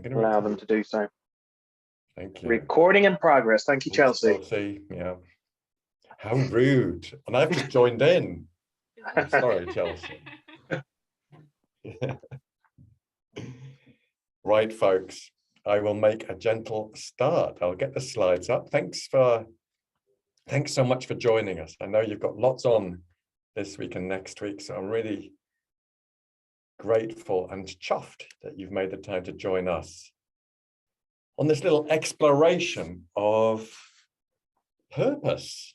allow them to do so. Thank you. Recording in progress. Thank you, Chelsea. Yeah. How rude. And I've just joined in. I'm sorry, Chelsea. Right, folks, I will make a gentle start. I'll get the slides up. Thanks so much for joining us. I know you've got lots on this week and next week, so I'm really grateful and chuffed that you've made the time to join us on this little exploration of purpose.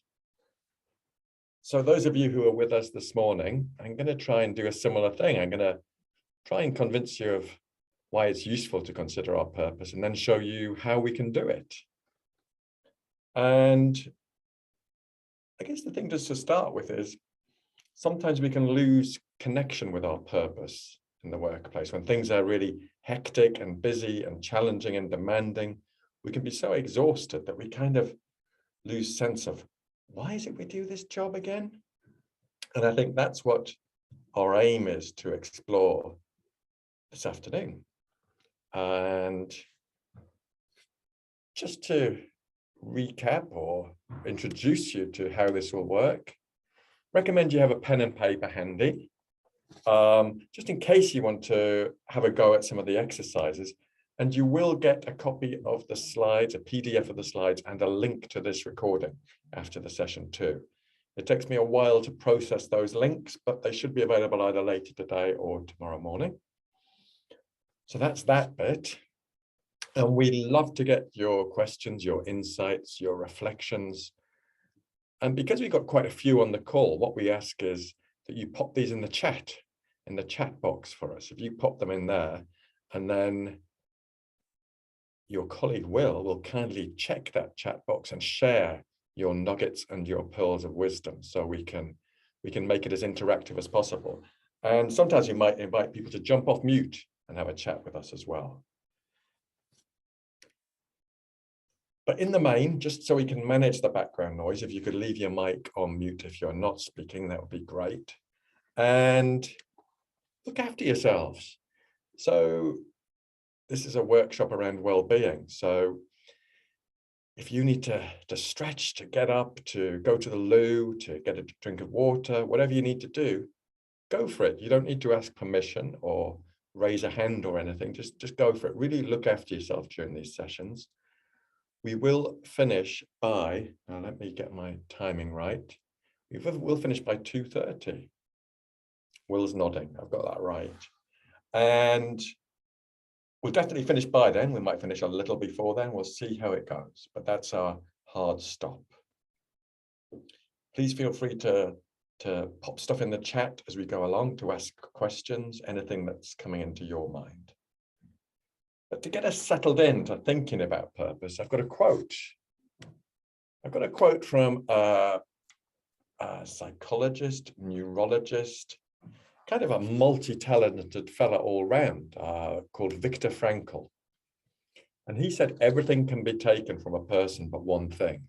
So those of you who are with us this morning, I'm going to try and do a similar thing. I'm going to try and convince you of why it's useful to consider our purpose, and then show you how we can do it. And I guess the thing just to start with is sometimes we can lose connection with our purpose in the workplace. When things are really hectic and busy and challenging and demanding, we can be so exhausted that we kind of lose sense of, why is it we do this job again? And I think that's what our aim is to explore this afternoon. And just to recap or introduce you to how this will work, recommend you have a pen and paper handy, just in case you want to have a go at some of the exercises. And you will get a copy of the slides, a PDF of the slides, and a link to this recording after the session too. It takes me a while to process those links, but they should be available either later today or tomorrow morning. So that's that bit. And we love to get your questions, your insights, your reflections. And because we've got quite a few on the call, what we ask is that you pop these in the chat box for us. If you pop them in there, and then your colleague will kindly check that chat box and share your nuggets and your pearls of wisdom, so we can make it as interactive as possible. And sometimes you might invite people to jump off mute and have a chat with us as well. But in the main, just so we can manage the background noise, if you could leave your mic on mute if you're not speaking, that would be great. And look after yourselves. So this is a workshop around well-being. So if you need to stretch, to get up, to go to the loo, to get a drink of water, whatever you need to do, go for it. You don't need to ask permission or raise a hand or anything. Just go for it. Really look after yourself during these sessions. We will finish by, now let me get my timing right. We'll finish by 2:30. Will's nodding, I've got that right. And we'll definitely finish by then. We might finish a little before then. We'll see how it goes, but that's our hard stop. Please feel free to pop stuff in the chat as we go along, to ask questions, anything that's coming into your mind. But to get us settled into thinking about purpose, I've got a quote. I've got a quote from a psychologist, neurologist, kind of a multi-talented fella all round, called Viktor Frankl. And he said, everything can be taken from a person but one thing,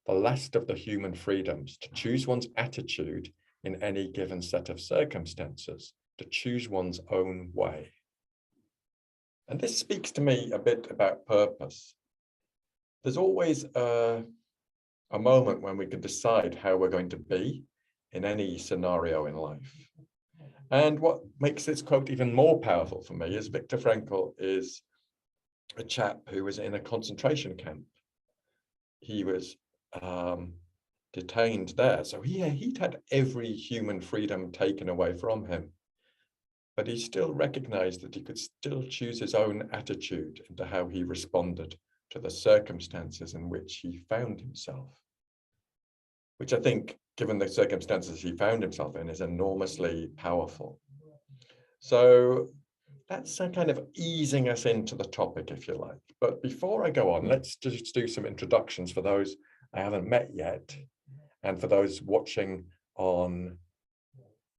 the last of the human freedoms, to choose one's attitude in any given set of circumstances, to choose one's own way. And this speaks to me a bit about purpose. There's always a moment when we can decide how we're going to be in any scenario in life. And what makes this quote even more powerful for me is Viktor Frankl is a chap who was in a concentration camp. He was detained there. So he'd had every human freedom taken away from him. But he still recognized that he could still choose his own attitude into how he responded to the circumstances in which he found himself, which I think, given the circumstances he found himself in, is enormously powerful. So that's kind of easing us into the topic, if you like. But before I go on, let's just do some introductions for those I haven't met yet, and for those watching on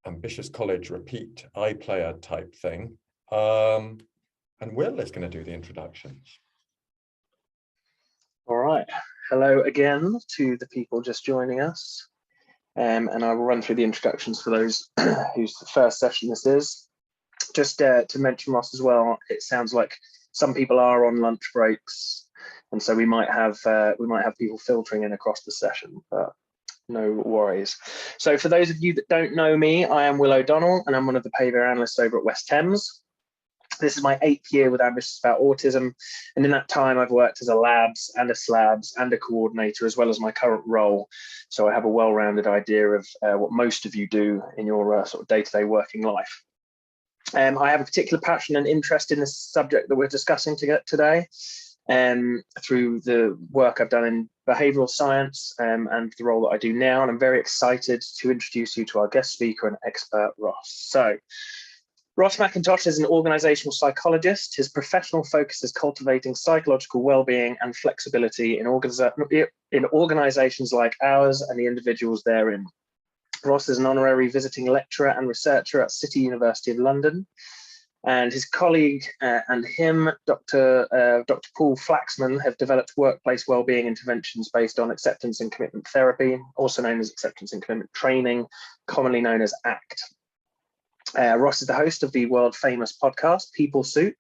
Ambitious College repeat iPlayer type thing. And Will is going to do the introductions. All right. Hello again to the people just joining us. And I will run through the introductions for those whose first session this is. Just to mention, Ross, as well, it sounds like some people are on lunch breaks, and so we might have people filtering in across the session, but no worries. So for those of you that don't know me, I am Will O'Donnell, and I'm one of the behaviour analysts over at West Thames. This is my 8th year with Ambitious About Autism, and in that time I've worked as a labs and a slabs and a coordinator, as well as my current role. So I have a well-rounded idea of what most of you do in your sort of day-to-day working life. I have a particular passion and interest in this subject that we're discussing today, through the work I've done in behavioural science and the role that I do now. And I'm very excited to introduce you to our guest speaker and expert, Ross. So Ross McIntosh is an organisational psychologist. His professional focus is cultivating psychological well-being and flexibility in organisations like ours and the individuals therein. Ross is an honorary visiting lecturer and researcher at City University of London. And his colleague and him, Dr. Paul Flaxman, have developed workplace wellbeing interventions based on acceptance and commitment therapy, also known as acceptance and commitment training, commonly known as ACT. Ross is the host of the world famous podcast, People Soup,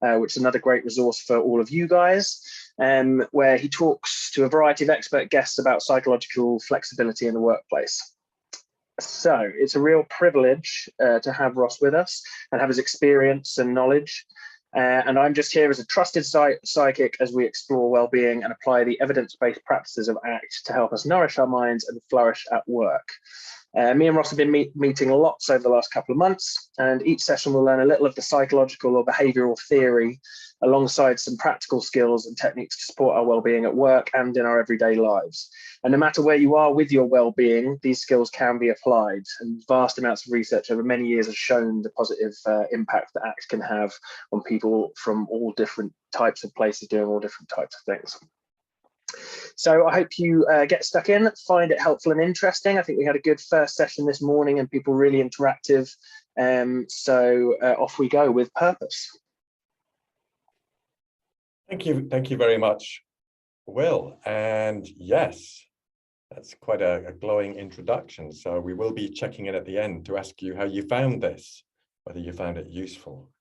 which is another great resource for all of you guys, where he talks to a variety of expert guests about psychological flexibility in the workplace. So it's a real privilege to have Ross with us and have his experience and knowledge. And I'm just here as a trusted psychic as we explore well-being and apply the evidence-based practices of ACT to help us nourish our minds and flourish at work. Me and Ross have been meeting lots over the last couple of months, and each session we'll learn a little of the psychological or behavioural theory alongside some practical skills and techniques to support our well-being at work and in our everyday lives. And no matter where you are with your well-being, these skills can be applied, and vast amounts of research over many years has shown the positive impact that ACT can have on people from all different types of places doing all different types of things. So I hope you get stuck in, find it helpful and interesting. I think we had a good first session this morning and people really interactive. So off we go with purpose. Thank you very much, Will. And yes, that's quite a glowing introduction. So we will be checking in at the end to ask you how you found this, whether you found it useful.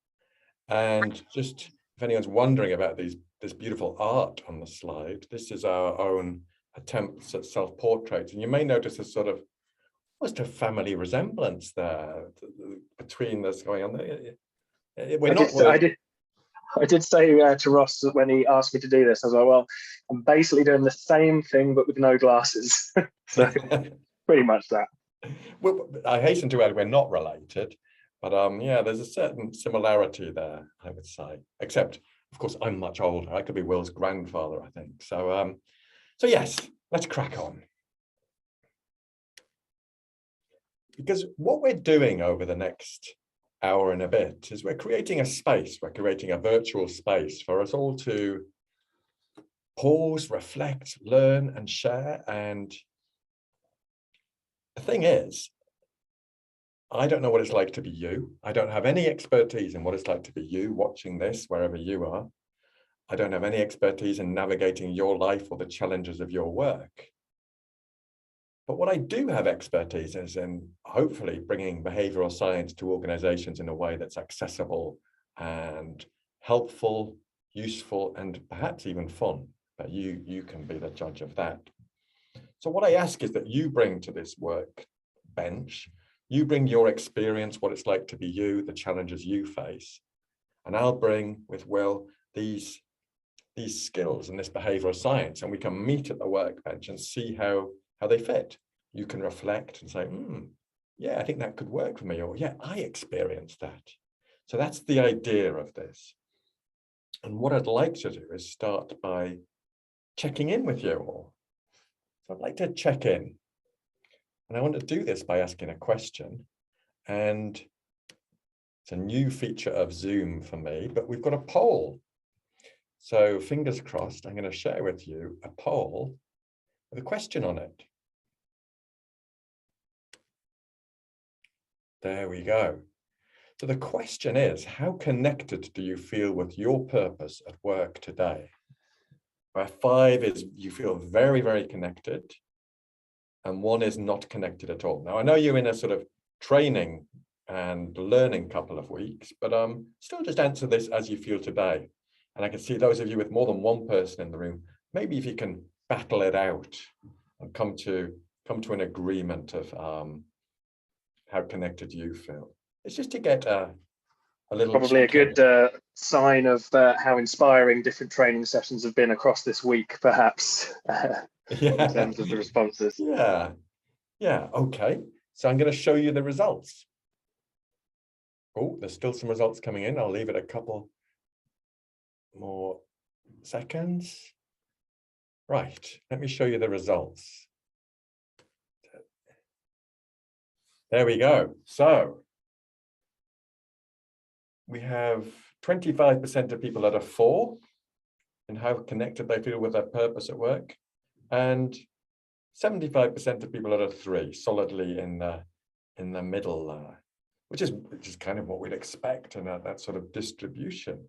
And just if anyone's wondering about this beautiful art on the slide, this is our own attempts at self-portraits. And you may notice a sort of almost a family resemblance there between this going on there. I did say to Ross when he asked me to do this, I was like, well, I'm basically doing the same thing, but with no glasses. So pretty much that. Well, I hasten to add, we're not related, but yeah, there's a certain similarity there, I would say, except, of course, I'm much older. I could be Will's grandfather, I think. So, so yes, let's crack on. Because what we're doing over the next hour and a bit is we're creating a space, we're creating a virtual space for us all to pause, reflect, learn and share. And the thing is, I don't know what it's like to be you. I don't have any expertise in what it's like to be you watching this, wherever you are. I don't have any expertise in navigating your life or the challenges of your work. But what I do have expertise is in hopefully bringing behavioral science to organizations in a way that's accessible and helpful, useful, and perhaps even fun. But you can be the judge of that. So what I ask is that you bring to this work bench, you bring your experience, what it's like to be you, the challenges you face. And I'll bring with Will these skills and this behavioral science, and we can meet at the workbench and see how they fit. You can reflect and say, yeah, I think that could work for me, or yeah, I experienced that. So that's the idea of this. And what I'd like to do is start by checking in with you all. So I'd like to check in. And I want to do this by asking a question. And it's a new feature of Zoom for me, but we've got a poll. So fingers crossed, I'm going to share with you a poll with a question on it. There we go. So the question is, how connected do you feel with your purpose at work today? Where 5 is you feel very, very connected, and 1 is not connected at all. Now, I know you're in a sort of training and learning couple of weeks, but still just answer this as you feel today. And I can see those of you with more than one person in the room, maybe if you can battle it out and come to an agreement of how connected you feel. It's just to get a little Probably a check-in. good sign of how inspiring different training sessions have been across this week, perhaps, in terms of the responses. Yeah. Okay. So I'm going to show you the results. Oh, there's still some results coming in. I'll leave it a couple more seconds. Right. Let me show you the results. There we go. So we have 25% of people at a 4 in how connected they feel with their purpose at work, and 75% of people at a 3, solidly in the middle, which is kind of what we'd expect in that sort of distribution.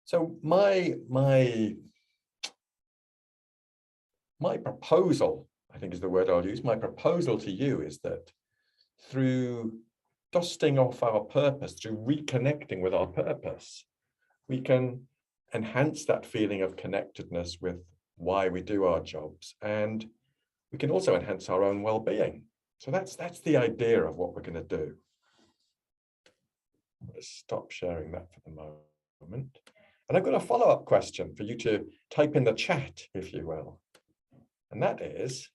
So my proposal, I think is the word I'll use. My proposal to you is that through dusting off our purpose, through reconnecting with our purpose, we can enhance that feeling of connectedness with why we do our jobs, and we can also enhance our own well-being. So that's the idea of what we're going to do. I'm going to stop sharing that for the moment. And I've got a follow-up question for you to type in the chat, if you will. And that is,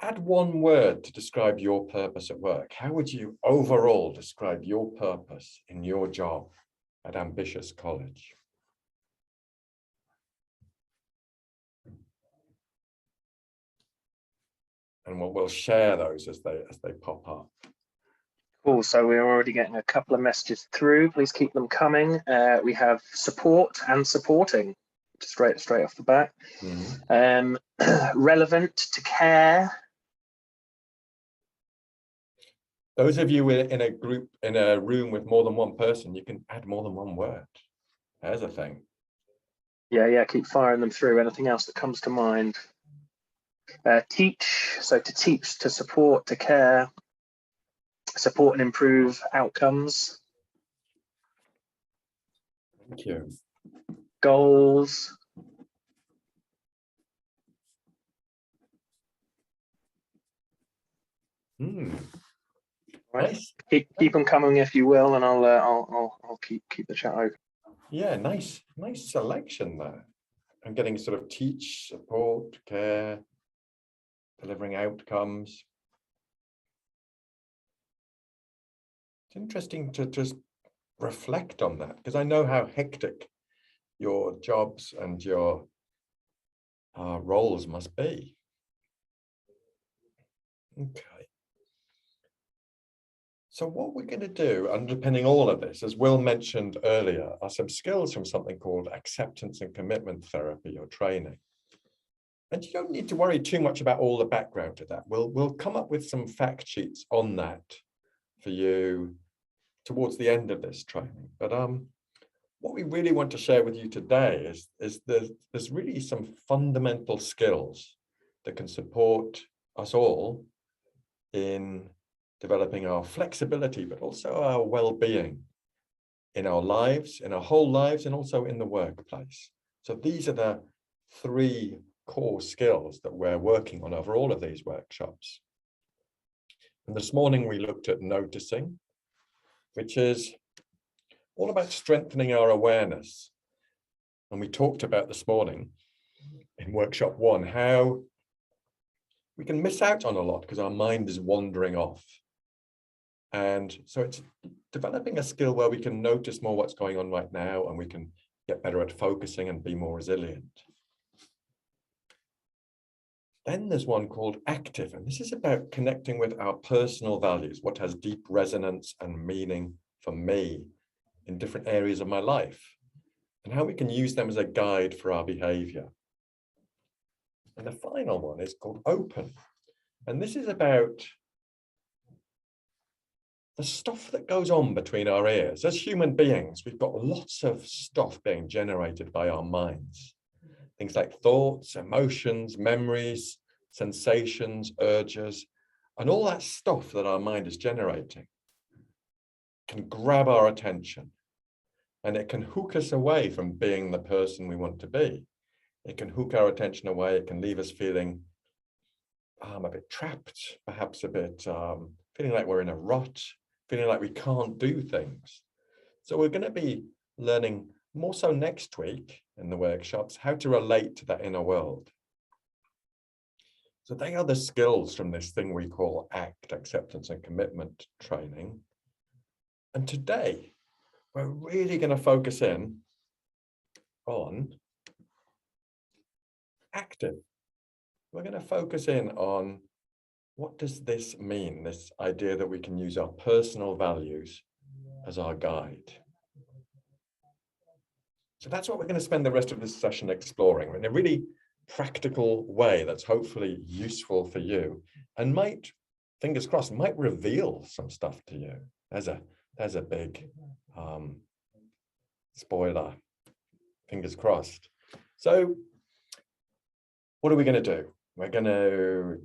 add one word to describe your purpose at work. How would you overall describe your purpose in your job at Ambitious College? And we'll share those as they pop up. Cool. So we're already getting a couple of messages through. Please keep them coming. We have support and supporting, straight off the bat. Mm-hmm. Relevant to care. Those of you in a group, in a room with more than one person, you can add more than one word. There's a thing. Yeah. Keep firing them through. Anything else that comes to mind? Teach. So to teach, to support, to care. Support and improve outcomes. Thank you. Goals. Right. Nice. Keep them coming if you will, and I'll keep the chat open. Yeah, nice selection there. I'm getting sort of teach, support, care, delivering outcomes. It's interesting to just reflect on that, because I know how hectic your jobs and your roles must be. Okay. So what we're going to do, underpinning all of this, as Will mentioned earlier, are some skills from something called acceptance and commitment therapy or training. And you don't need to worry too much about all the background to that. We'll come up with some fact sheets on that for you towards the end of this training. But what we really want to share with you today is there's really some fundamental skills that can support us all in developing our flexibility, but also our well-being in our lives, in our whole lives, and also in the workplace. So these are the 3 core skills that we're working on over all of these workshops. And this morning we looked at noticing, which is all about strengthening our awareness. And we talked about this morning in workshop 1, how we can miss out on a lot because our mind is wandering off. And so it's developing a skill where we can notice more what's going on right now, and we can get better at focusing and be more resilient. Then there's one called active, and this is about connecting with our personal values, what has deep resonance and meaning for me in different areas of my life, and how we can use them as a guide for our behavior. And the final one is called open, and this is about the stuff that goes on between our ears. As human beings, we've got lots of stuff being generated by our minds. Things like thoughts, emotions, memories, sensations, urges, and all that stuff that our mind is generating can grab our attention. and it can hook us away from being the person we want to be. It can hook our attention away. It can leave us feeling a bit trapped, perhaps a bit feeling like we're in a rut, feeling like we can't do things. So we're going to be learning more so next week in the workshops how to relate to that inner world. So they are the skills from this thing we call ACT, acceptance and commitment training. And today we're really going to focus in on active. We're going to focus in on what does this mean, this idea that we can use our personal values as our guide. So that's what we're going to spend the rest of this session exploring in a really practical way that's hopefully useful for you and might, fingers crossed, might reveal some stuff to you. There's a big spoiler, fingers crossed. So what are we going to do? We're going to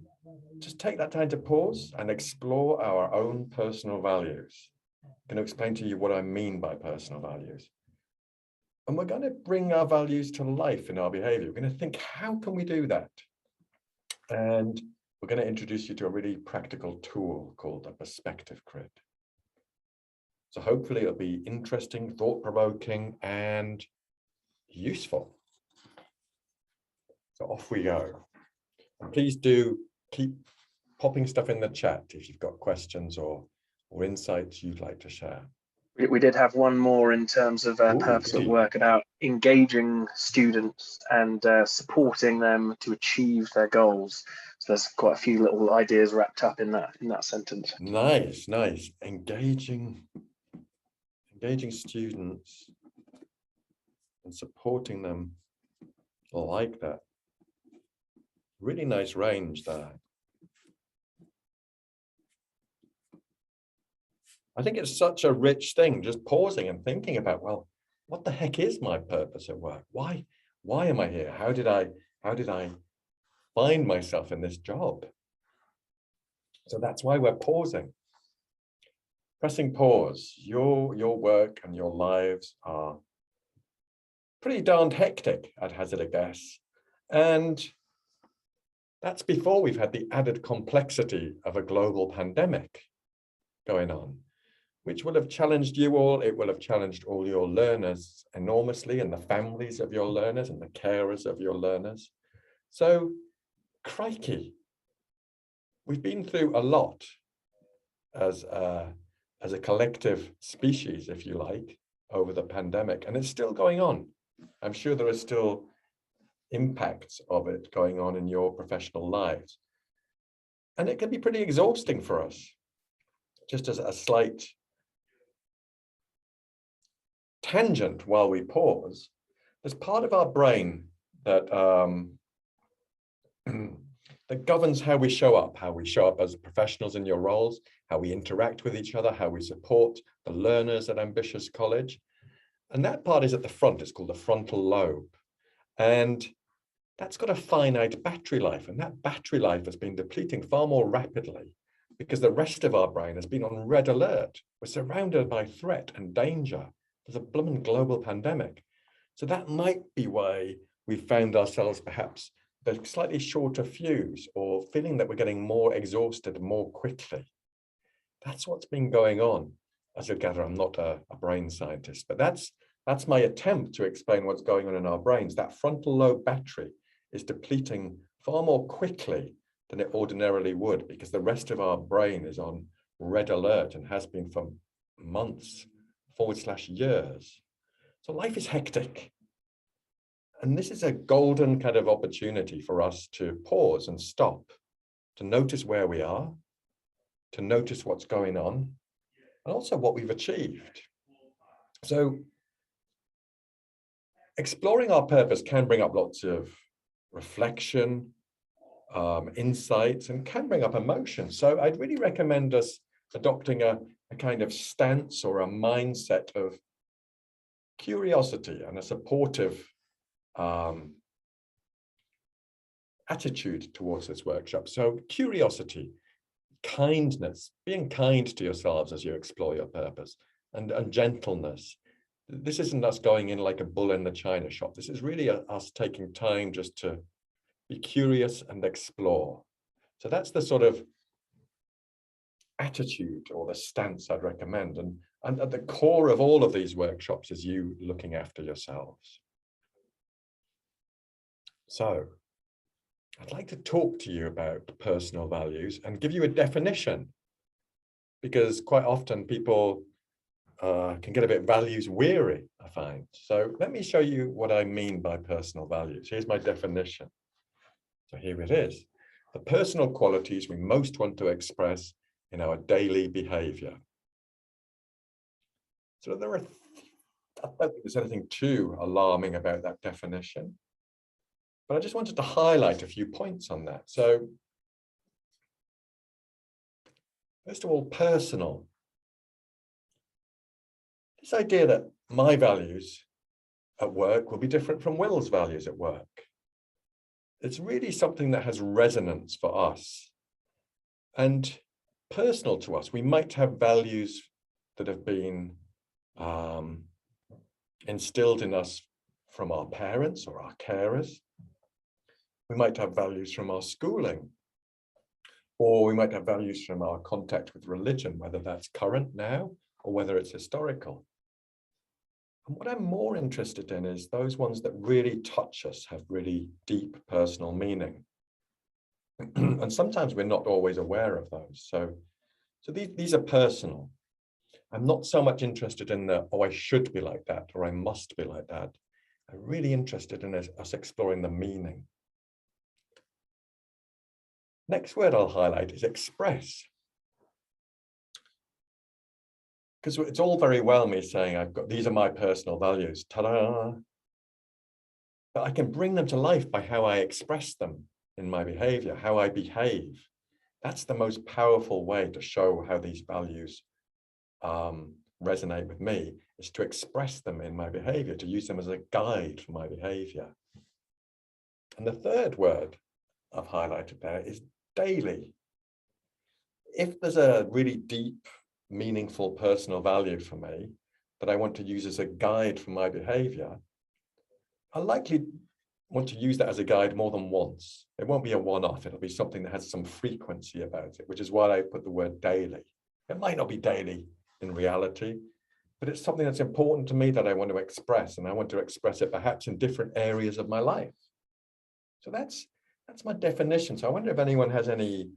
just take that time to pause and explore our own personal values. I'm going to explain to you what I mean by personal values. And we're going to bring our values to life in our behavior. We're going to think, how can we do that? And we're going to introduce you to a really practical tool called a perspective grid. So hopefully it'll be interesting, thought-provoking, and useful. So off we go. And please do keep popping stuff in the chat if you've got questions or insights you'd like to share. We did have one more in terms of purpose at work about engaging students and supporting them to achieve their goals. So there's quite a few little ideas wrapped up in that sentence. Nice. Engaging students and supporting them like that. Really nice range there. I think it's such a rich thing, just pausing and thinking about, well, what the heck is my purpose at work? Why am I here? How did I find myself in this job? So that's why we're pausing. Pressing pause. Your work and your lives are pretty darned hectic, I'd hazard a guess. And that's before we've had the added complexity of a global pandemic going on, which will have challenged you all. It will have challenged all your learners enormously, and the families of your learners and the carers of your learners. So, crikey, we've been through a lot as a collective species, if you like, over the pandemic, and it's still going on. I'm sure there are still impacts of it going on in your professional lives. And it can be pretty exhausting for us. Just as a slight tangent while we pause, there's part of our brain that that governs how we show up as professionals in your roles, how we interact with each other, how we support the learners at Ambitious College. And that part is at the front. It's called the frontal lobe. And that's got a finite battery life. And that battery life has been depleting far more rapidly because the rest of our brain has been on red alert. We're surrounded by threat and danger. There's a blooming global pandemic. So that might be why we found ourselves perhaps the slightly shorter fuse, or feeling that we're getting more exhausted more quickly. That's what's been going on. As you'll gather, I'm not a brain scientist, but that's my attempt to explain what's going on in our brains. That frontal lobe battery is depleting far more quickly than it ordinarily would, because the rest of our brain is on red alert and has been for months / years. So life is hectic. And this is a golden kind of opportunity for us to pause and stop, to notice where we are, to notice what's going on, and also what we've achieved. So exploring our purpose can bring up lots of reflection, insights, and can bring up emotion. So I'd really recommend us adopting a kind of stance or a mindset of curiosity and a supportive attitude towards this workshop. So curiosity, kindness, being kind to yourselves as you explore your purpose, and gentleness, This isn't us going in like a bull in the china shop. This is really us taking time just to be curious and explore. So that's the sort of attitude or the stance I'd recommend. And at the core of all of these workshops is you looking after yourselves. So I'd like to talk to you about personal values and give you a definition, because quite often people can get a bit values weary, I find. So let me show you what I mean by personal values. Here's my definition. So here it is. The personal qualities we most want to express in our daily behavior. So I don't think there's anything too alarming about that definition, but I just wanted to highlight a few points on that. So first of all, personal. This idea that my values at work will be different from Will's values at work. It's really something that has resonance for us and personal to us. We might have values that have been instilled in us from our parents or our carers. We might have values from our schooling, or we might have values from our contact with religion, whether that's current now or whether it's historical. And what I'm more interested in is those ones that really touch us, have really deep personal meaning. And sometimes we're not always aware of those. So these are personal. I'm not so much interested in the, oh, I should be like that, or I must be like that. I'm really interested in us exploring the meaning. Next word I'll highlight is express. Because it's all very well me saying, these are my personal values, ta-da! But I can bring them to life by how I express them in my behavior, how I behave. That's the most powerful way to show how these values resonate with me, is to express them in my behavior, to use them as a guide for my behavior. And the third word I've highlighted there is daily. If there's a really deep, meaningful personal value for me that I want to use as a guide for my behavior, I likely want to use that as a guide more than once. It won't be a one-off. It'll be something that has some frequency about it, which is why I put the word daily. It might not be daily in reality, but it's something that's important to me that I want to express, and I want to express it perhaps in different areas of my life. So that's my definition. So I wonder if anyone has any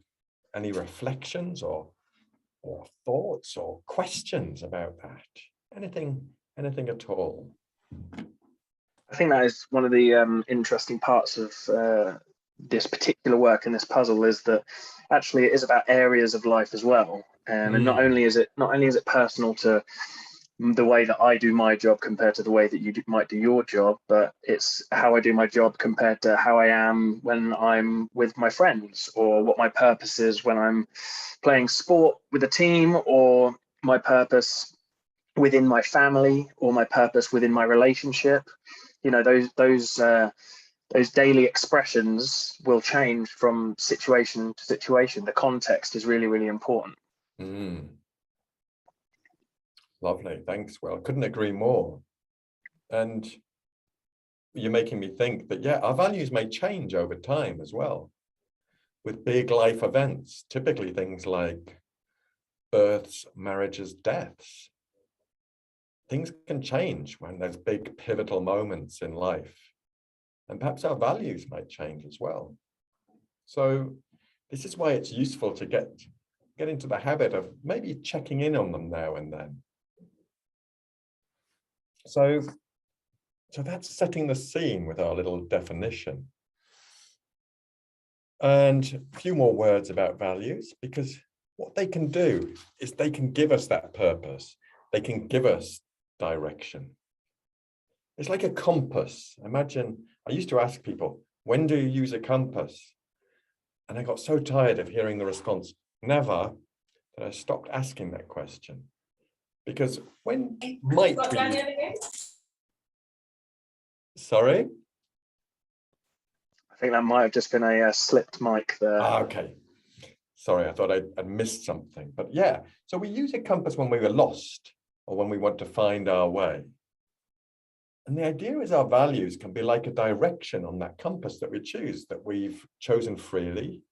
reflections or thoughts or questions about that. Anything at all? I think that is one of the interesting parts of this particular work and this puzzle, is that actually it is about areas of life as well. And not only is it personal to the way that I do my job compared to the way that you might do your job, but it's how I do my job compared to how I am when I'm with my friends, or what my purpose is when I'm playing sport with a team, or my purpose within my family, or my purpose within my relationship. You know, those daily expressions will change from situation to situation. The context is really, really important. Lovely, thanks. Well, I couldn't agree more. And you're making me think that, yeah, our values may change over time as well, with big life events, typically things like births, marriages, deaths. Things can change when there's big pivotal moments in life, and perhaps our values might change as well. So this is why it's useful to get into the habit of maybe checking in on them now and then. So that's setting the scene with our little definition. And a few more words about values, because what they can do is they can give us that purpose. They can give us direction. It's like a compass. Imagine, I used to ask people, when do you use a compass? And I got so tired of hearing the response, never, that I stopped asking that question. Because when might we... Sorry? I think that might have just been a slipped mic there. Okay. Sorry, I thought I'd missed something. But yeah, so we use a compass when we were lost, or when we want to find our way. And the idea is our values can be like a direction on that compass that we choose, that we've chosen freely.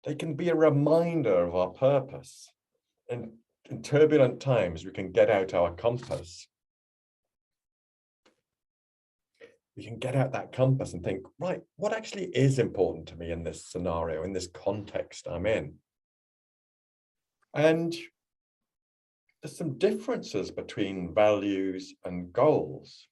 They can be a reminder of our purpose. In turbulent times, we can get out our compass. We can get out that compass and think, right, what actually is important to me in this scenario, in this context I'm in? And there's some differences between values and goals.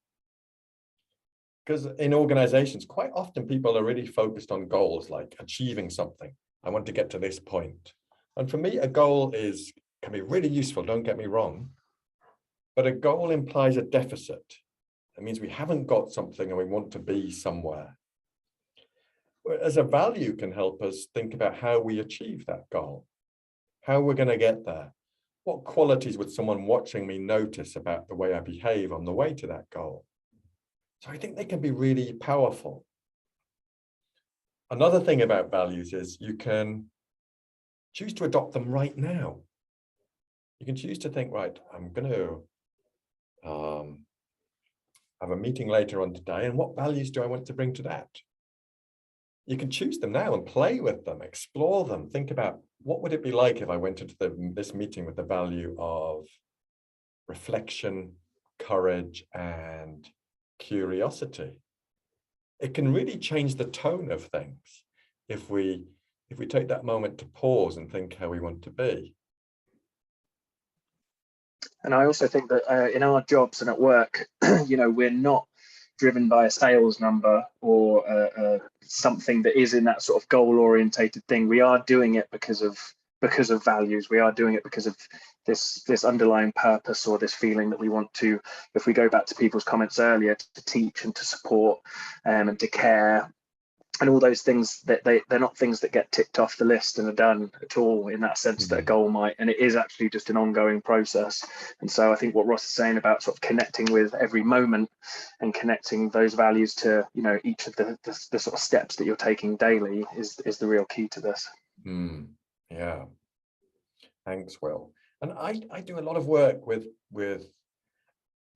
Because in organizations, quite often people are really focused on goals like achieving something. I want to get to this point. And for me, a goal can be really useful, don't get me wrong. But a goal implies a deficit. It means we haven't got something and we want to be somewhere. Whereas a value can help us think about how we achieve that goal, how we're going to get there. What qualities would someone watching me notice about the way I behave on the way to that goal? So I think they can be really powerful. Another thing about values is you can choose to adopt them right now. You can choose to think, right, I'm going to have a meeting later on today, and what values do I want to bring to that? You can choose them now and play with them, explore them, think about what would it be like if I went into this meeting with the value of reflection, courage, and curiosity. It can really change the tone of things if we take that moment to pause and think how we want to be. And I also think that in our jobs and at work, we're not driven by a sales number or something that is in that sort of goal orientated thing. We are doing it because of values. We are doing it because of this underlying purpose or this feeling that we want to, if we go back to people's comments earlier, to teach and to support and to care. And all those things, that they're not things that get ticked off the list and are done at all in that sense that a goal might. And it is actually just an ongoing process. And so I think what Ross is saying about sort of connecting with every moment and connecting those values to, each of the sort of steps that you're taking daily is the real key to this. Yeah. Thanks, Will. And I do a lot of work with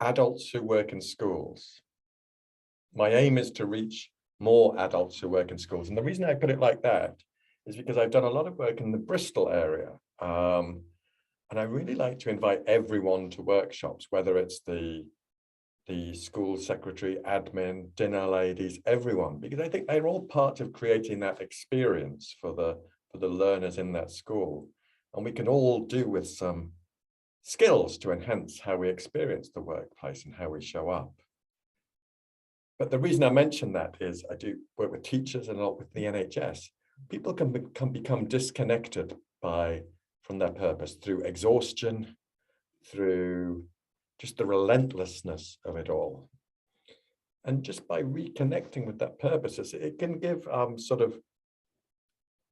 adults who work in schools. My aim is to reach more adults who work in schools. And the reason I put it like that is because I've done a lot of work in the Bristol area. And I really like to invite everyone to workshops, whether it's the school secretary, admin, dinner ladies, everyone, because I think they're all part of creating that experience for the learners in that school. And we can all do with some skills to enhance how we experience the workplace and how we show up. But the reason I mention that is I do work with teachers and a lot with the NHS. People can become disconnected from their purpose through exhaustion, through just the relentlessness of it all. And just by reconnecting with that purpose, it can give sort of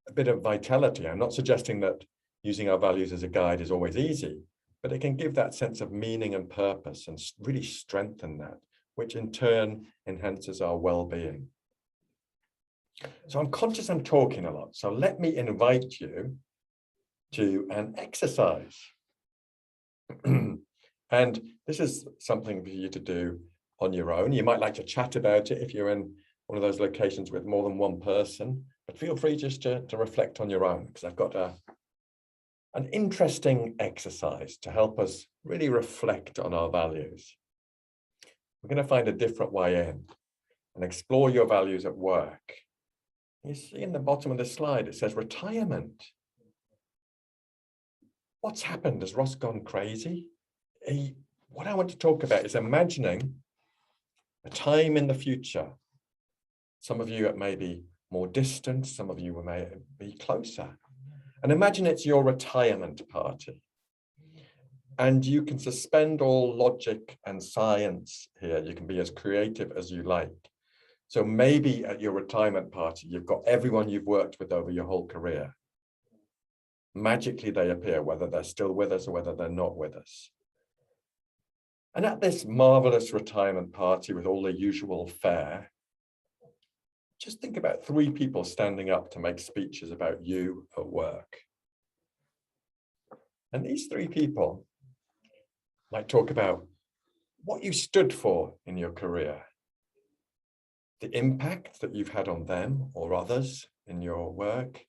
a bit of vitality. I'm not suggesting that using our values as a guide is always easy, but it can give that sense of meaning and purpose and really strengthen that, which in turn enhances our well-being. So I'm conscious I'm talking a lot. So let me invite you to an exercise. And this is something for you to do on your own. You might like to chat about it if you're in one of those locations with more than one person, but feel free just to reflect on your own, because I've got an interesting exercise to help us really reflect on our values. We're going to find a different way in and explore your values at work. You see in the bottom of the slide, it says retirement. What's happened? Has Ross gone crazy? What I want to talk about is imagining a time in the future. Some of you it may be more distant, some of you may be closer. And imagine it's your retirement party. And you can suspend all logic and science here. You can be as creative as you like. So maybe at your retirement party, you've got everyone you've worked with over your whole career. Magically, they appear, whether they're still with us or whether they're not with us. And at this marvelous retirement party with all the usual fare, just think about 3 people standing up to make speeches about you at work. And these 3 people might talk about what you stood for in your career, the impact that you've had on them or others in your work,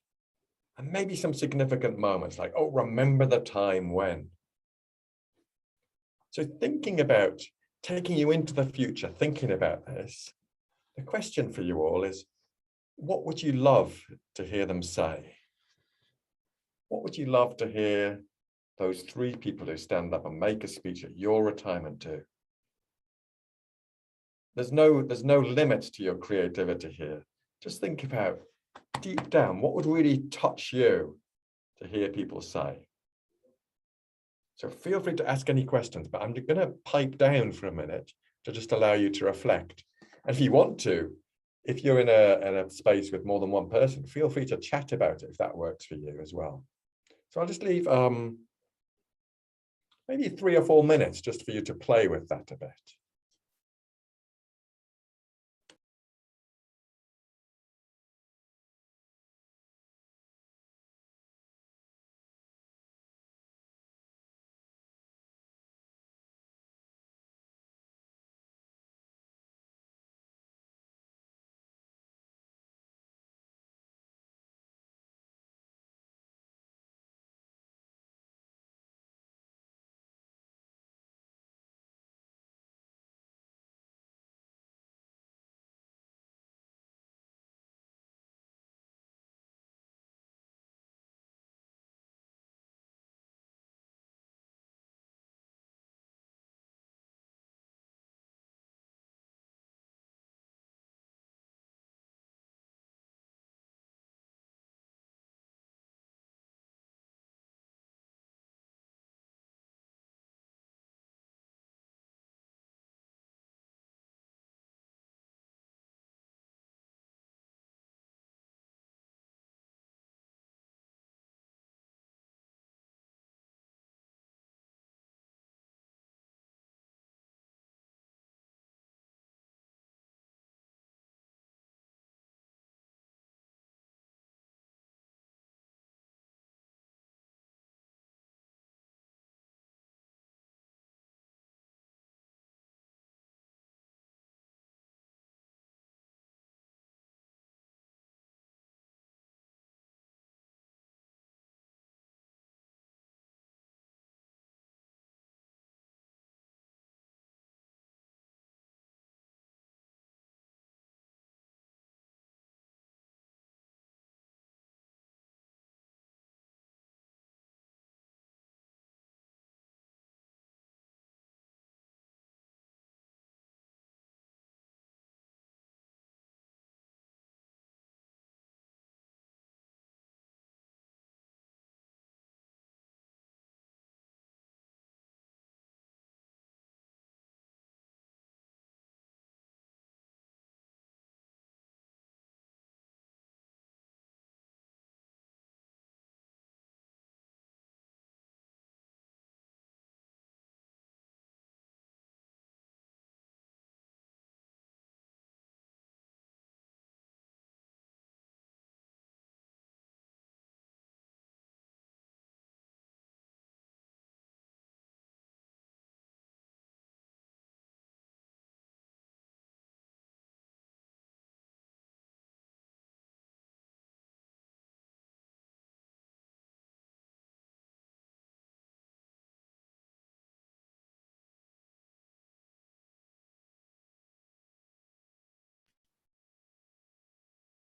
and maybe some significant moments like, oh, remember the time when. So thinking about taking you into the future, thinking about this, the question for you all is, what would you love to hear them say? What would you love to hear those 3 people who stand up and make a speech at your retirement do? There's no limit to your creativity here. Just think about deep down, what would really touch you to hear people say? So feel free to ask any questions, but I'm going to pipe down for a minute to just allow you to reflect. And if you want to, if you're in a space with more than one person, feel free to chat about it if that works for you as well. So I'll just leave maybe 3 or 4 minutes just for you to play with that a bit.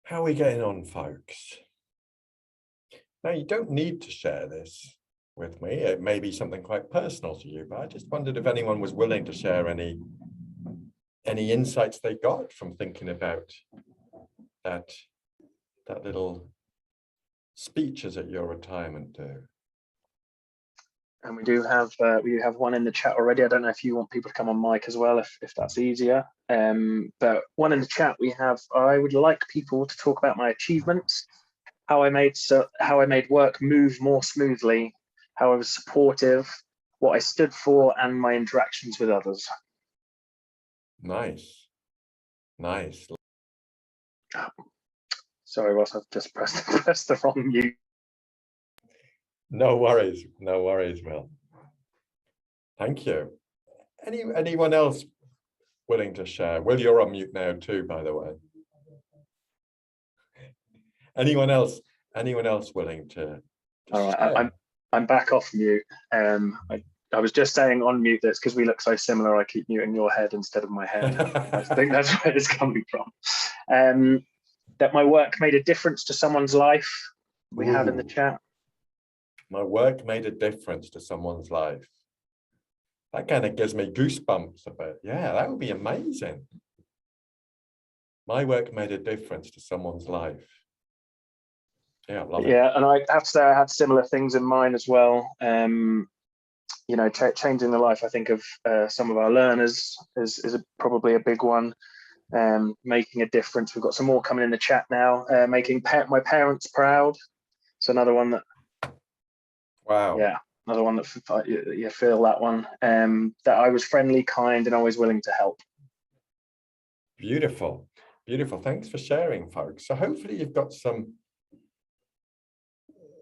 How are we getting on, folks? Now, you don't need to share this with me. It may be something quite personal to you, but I just wondered if anyone was willing to share any insights they got from thinking about that little speeches at your retirement do. And we do have one in the chat already. I don't know if you want people to come on mic as well, if that's easier. But one in the chat we have. I would like people to talk about my achievements, how I made work move more smoothly, how I was supportive, what I stood for, and my interactions with others. Nice. Sorry, Ross, I've just pressed the wrong mute. No worries, Will. Thank you. Anyone else willing to share? Will, you're on mute now too, by the way. Anyone else willing to All right, share? I'm back off mute. I was just saying on mute this because we look so similar. I keep muting your head instead of my head. I think that's where it's coming from. That my work made a difference to someone's life. We have in the Ooh. chat. My work made a difference to someone's life. That kind of gives me goosebumps a bit. Yeah, that would be amazing. My work made a difference to someone's life. Yeah, I love it. Yeah, and I have to say I had similar things in mind as well. You know, changing the life, I think, of some of our learners is probably a big one. Making a difference. We've got some more coming in the chat now. Making my parents proud. So another one that. Wow. Yeah, another one that you feel that one. That I was friendly, kind, and always willing to help. Beautiful. Beautiful. Thanks for sharing, folks. So hopefully you've got some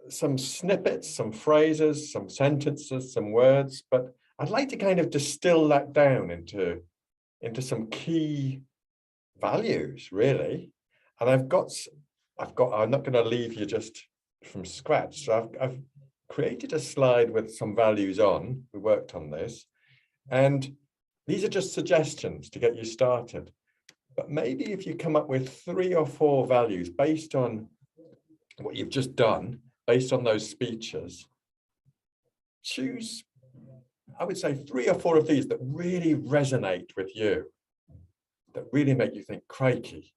snippets, some phrases, some sentences, some words, but I'd like to kind of distill that down into some key values, really. And I'm not going to leave you just from scratch. So I've created a slide with some values on. We worked on this, and these are just suggestions to get you started. But maybe if you come up with 3 or 4 values based on what you've just done, based on those speeches, choose, I would say, 3 or 4 of these that really resonate with you, that really make you think, crikey,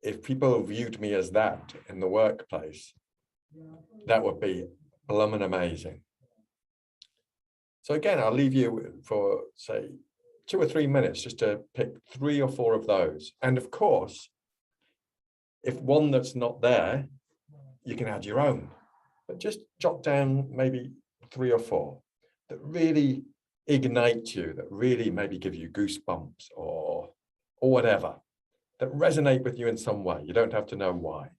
if people viewed me as that in the workplace, that would be blooming amazing. So again, I'll leave you for, say, 2 or 3 minutes just to pick 3 or 4 of those. And of course, if one that's not there, you can add your own. But just jot down maybe 3 or 4 that really ignite you, that really maybe give you goosebumps or whatever, that resonate with you in some way. You don't have to know why.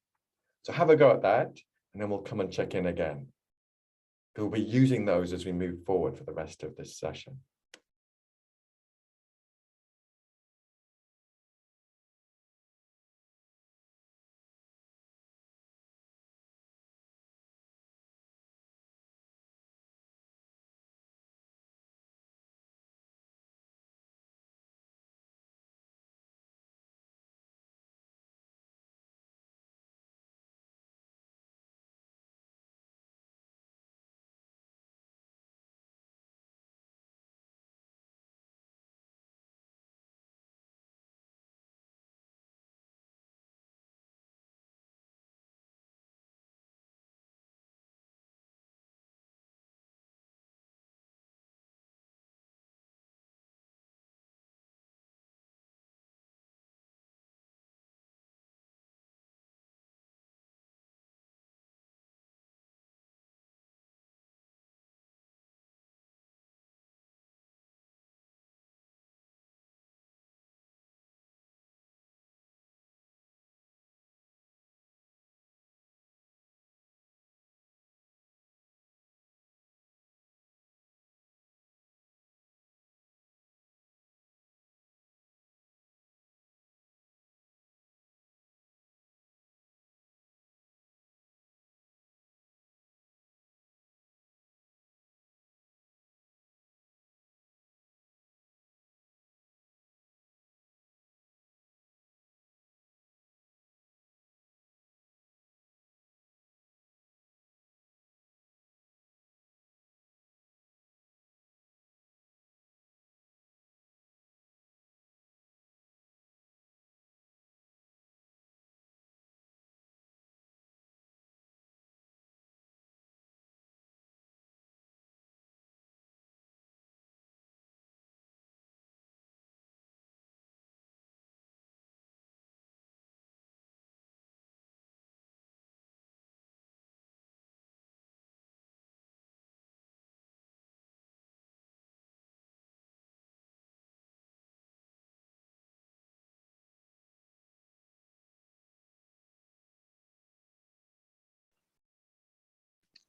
So have a go at that, and then we'll come and check in again. We'll be using those as we move forward for the rest of this session.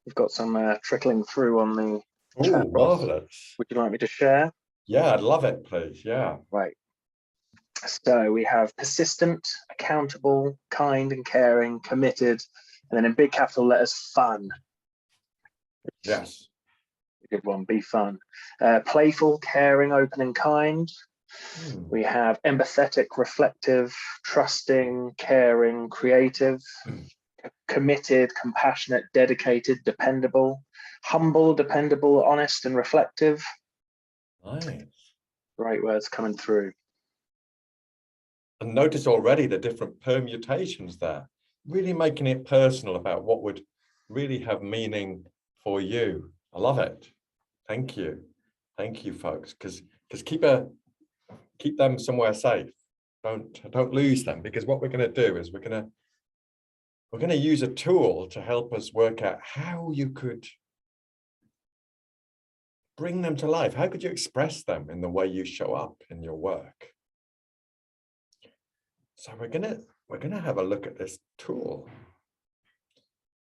We've got some trickling through on the Oh, chat box. marvelous. Would you like me to share? Yeah, I'd love it, please. Yeah. Right. So we have persistent, accountable, kind and caring, committed, and then in big capital letters, fun. Yes. Good one, be fun. Playful, caring, open and kind. We have empathetic, reflective, trusting, caring, creative, committed, compassionate, dedicated, dependable, humble, dependable, honest and reflective. Nice. Great words coming through. And notice already the different permutations there, really making it personal about what would really have meaning for you. I love it. Thank you. Thank you, folks, because keep them somewhere safe. Don't lose them, because what we're going to do is we're going to use a tool to help us work out how you could bring them to life. How could you express them in the way you show up in your work? So we're gonna have a look at this tool.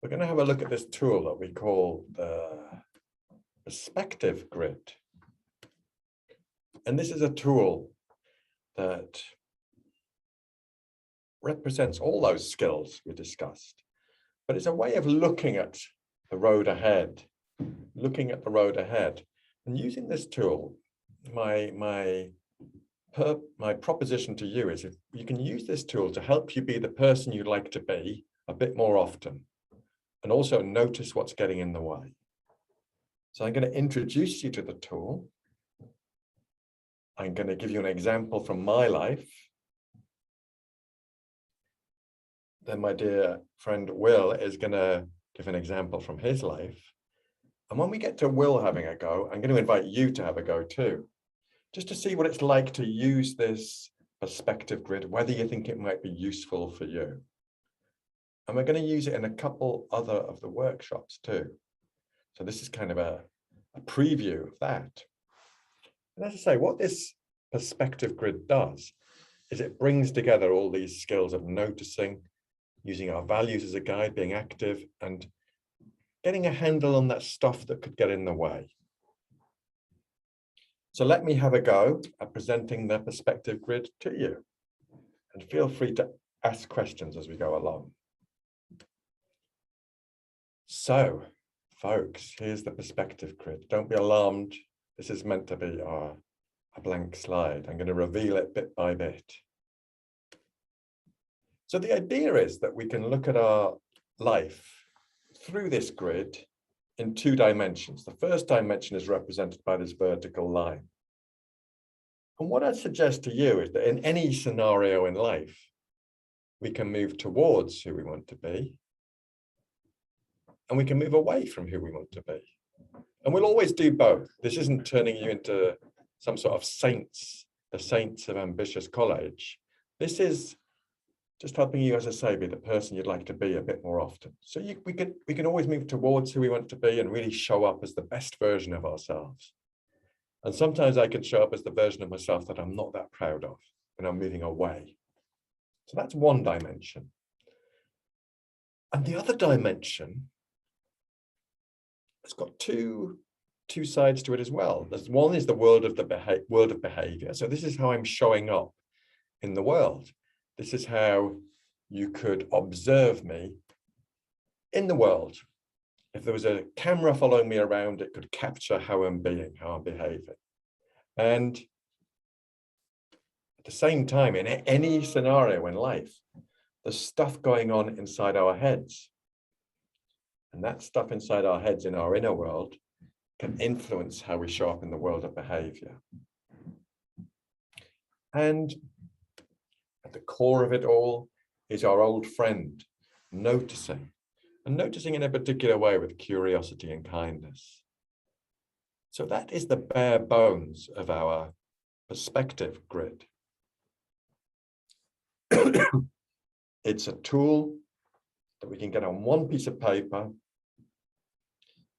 We're going to have a look at this tool that we call the perspective grid. And this is a tool that represents all those skills we discussed, but it's a way of looking at the road ahead, and using this tool. My proposition to you is, if you can use this tool to help you be the person you'd like to be a bit more often, and also notice what's getting in the way. So I'm going to introduce you to the tool. I'm going to give you an example from my life. Then my dear friend Will is going to give an example from his life. And when we get to Will having a go, I'm going to invite you to have a go too, just to see what it's like to use this perspective grid, whether you think it might be useful for you. And we're going to use it in a couple other of the workshops too. So this is kind of a preview of that. And as I say, what this perspective grid does is it brings together all these skills of noticing, using our values as a guide, being active, and getting a handle on that stuff that could get in the way. So let me have a go at presenting the perspective grid to you, and feel free to ask questions as we go along. So, folks, here's the perspective grid. Don't be alarmed. This is meant to be a blank slide. I'm going to reveal it bit by bit. So the idea is that we can look at our life through this grid in 2 dimensions. The first dimension is represented by this vertical line. And what I'd suggest to you is that in any scenario in life, we can move towards who we want to be, and we can move away from who we want to be. And we'll always do both. This isn't turning you into some sort of saints, the saints of ambitious college. This is just helping you, as I say, be the person you'd like to be a bit more often. So we can always move towards who we want to be and really show up as the best version of ourselves. And sometimes I can show up as the version of myself that I'm not that proud of when I'm moving away. So that's one dimension. And the other dimension, it's got two sides to it as well. There's one is the world of behavior. So this is how I'm showing up in the world. This is how you could observe me in the world. If there was a camera following me around, it could capture how I'm being, how I'm behaving. And at the same time, in any scenario in life, there's stuff going on inside our heads. And that stuff inside our heads in our inner world can influence how we show up in the world of behavior. And at the core of it all is our old friend, noticing, and noticing in a particular way with curiosity and kindness. So that is the bare bones of our perspective grid. It's a tool that we can get on one piece of paper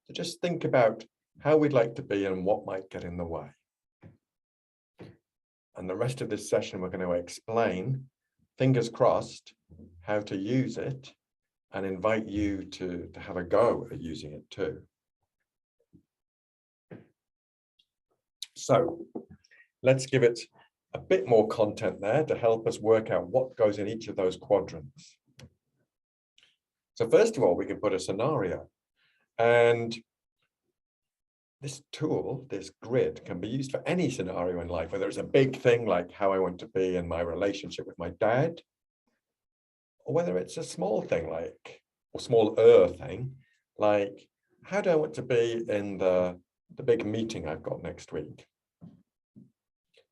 to just think about how we'd like to be and what might get in the way. And the rest of this session, we're going to explain, fingers crossed, how to use it, and invite you to have a go at using it too. So let's give it a bit more content there to help us work out what goes in each of those quadrants. So first of all, we can put a scenario, and this tool, this grid, can be used for any scenario in life, whether it's a big thing like how I want to be in my relationship with my dad, or whether it's a small thing like, or smaller thing, like how do I want to be in the big meeting I've got next week?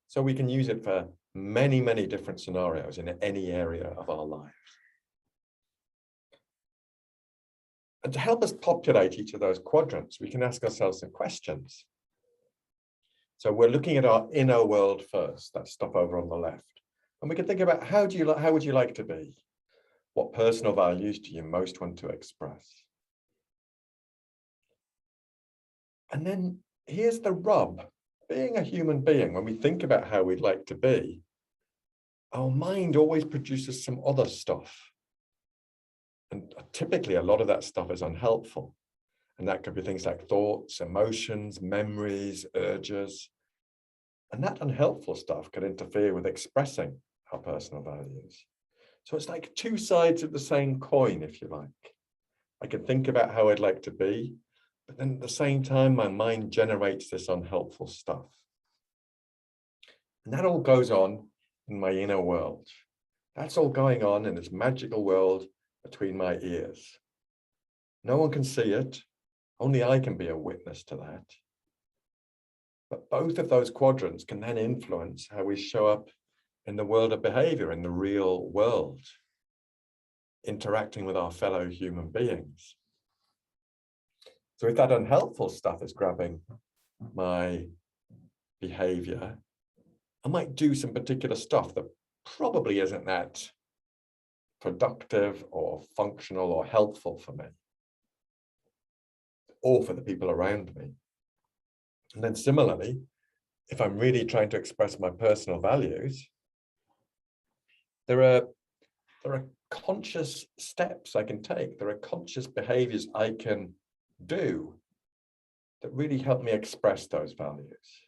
So we can use it for many, many different scenarios in any area of our life. And to help us populate each of those quadrants, we can ask ourselves some questions. So we're looking at our inner world first, that stuff over on the left. And we can think about how would you like to be? What personal values do you most want to express? And then here's the rub. Being a human being, when we think about how we'd like to be, our mind always produces some other stuff. And typically a lot of that stuff is unhelpful. And that could be things like thoughts, emotions, memories, urges. And that unhelpful stuff could interfere with expressing our personal values. So it's like two sides of the same coin, if you like. I can think about how I'd like to be, but then at the same time, my mind generates this unhelpful stuff. And that all goes on in my inner world. That's all going on in this magical world between my ears. No one can see it. Only I can be a witness to that. But both of those quadrants can then influence how we show up in the world of behavior, in the real world, interacting with our fellow human beings. So if that unhelpful stuff is grabbing my behavior, I might do some particular stuff that probably isn't that productive or functional or helpful for me, or for the people around me. And then similarly, if I'm really trying to express my personal values, there are conscious steps I can take. There are conscious behaviors I can do that really help me express those values.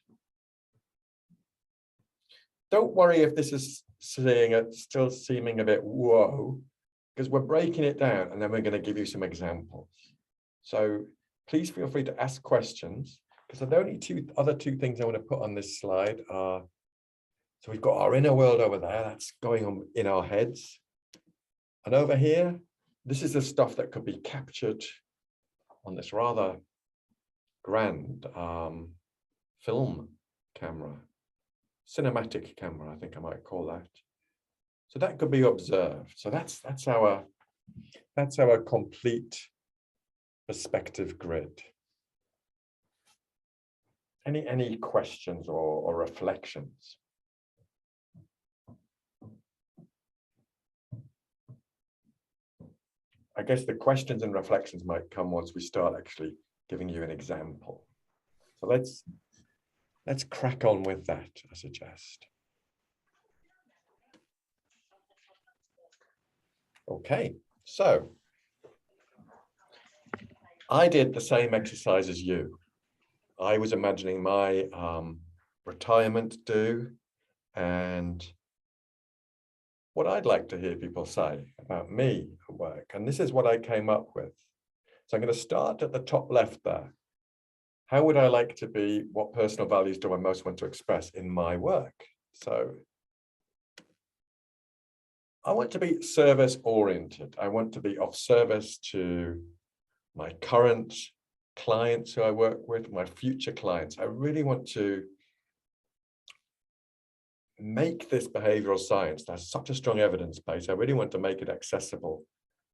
Don't worry if this is still seeming a bit whoa, because we're breaking it down and then we're going to give you some examples. So please feel free to ask questions, because the only other two things I want to put on this slide are, so we've got our inner world over there, that's going on in our heads. And over here, this is the stuff that could be captured on this rather grand film camera, cinematic camera, I think I might call that. So that could be observed. So that's our complete perspective grid. Any questions or reflections? I guess the questions and reflections might come once we start actually giving you an example. So let's crack on with that, I suggest. Okay, so I did the same exercise as you. I was imagining my retirement due and what I'd like to hear people say about me at work. And this is what I came up with. So I'm going to start at the top left there. How would I like to be? What personal values do I most want to express in my work? So I want to be service oriented. I want to be of service to my current clients who I work with, my future clients. I really want to make this behavioral science that has such a strong evidence base. I really want to make it accessible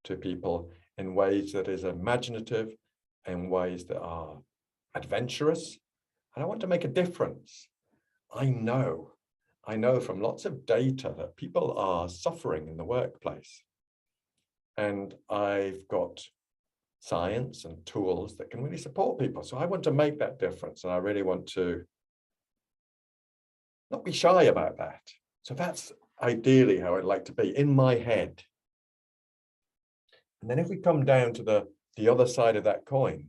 to people in ways that is imaginative, in ways that are adventurous, and I want to make a difference. I know from lots of data that people are suffering in the workplace, and I've got science and tools that can really support people. So I want to make that difference, and I really want to not be shy about that. So that's ideally how I'd like to be in my head. And then if we come down to the other side of that coin,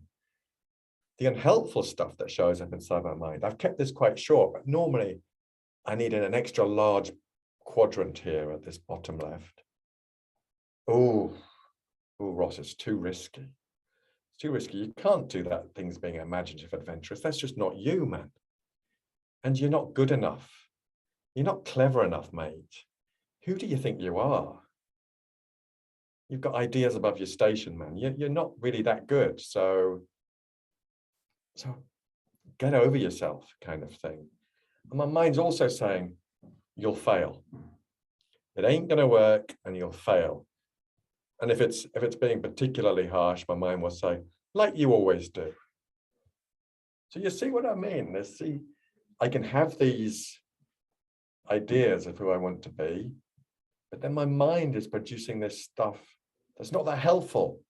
the unhelpful stuff that shows up inside my mind, I've kept this quite short, but normally I need an extra large quadrant here at this bottom left. Oh, Ross, it's too risky. It's too risky. You can't do that, things being imaginative, adventurous. That's just not you, man. And you're not good enough. You're not clever enough, mate. Who do you think you are? You've got ideas above your station, man. You're not really that good. So get over yourself, kind of thing. And my mind's also saying, you'll fail. It ain't going to work and you'll fail. And if it's being particularly harsh, my mind will say, like you always do. So you see what I mean? I can have these ideas of who I want to be, but then my mind is producing this stuff that's not that helpful.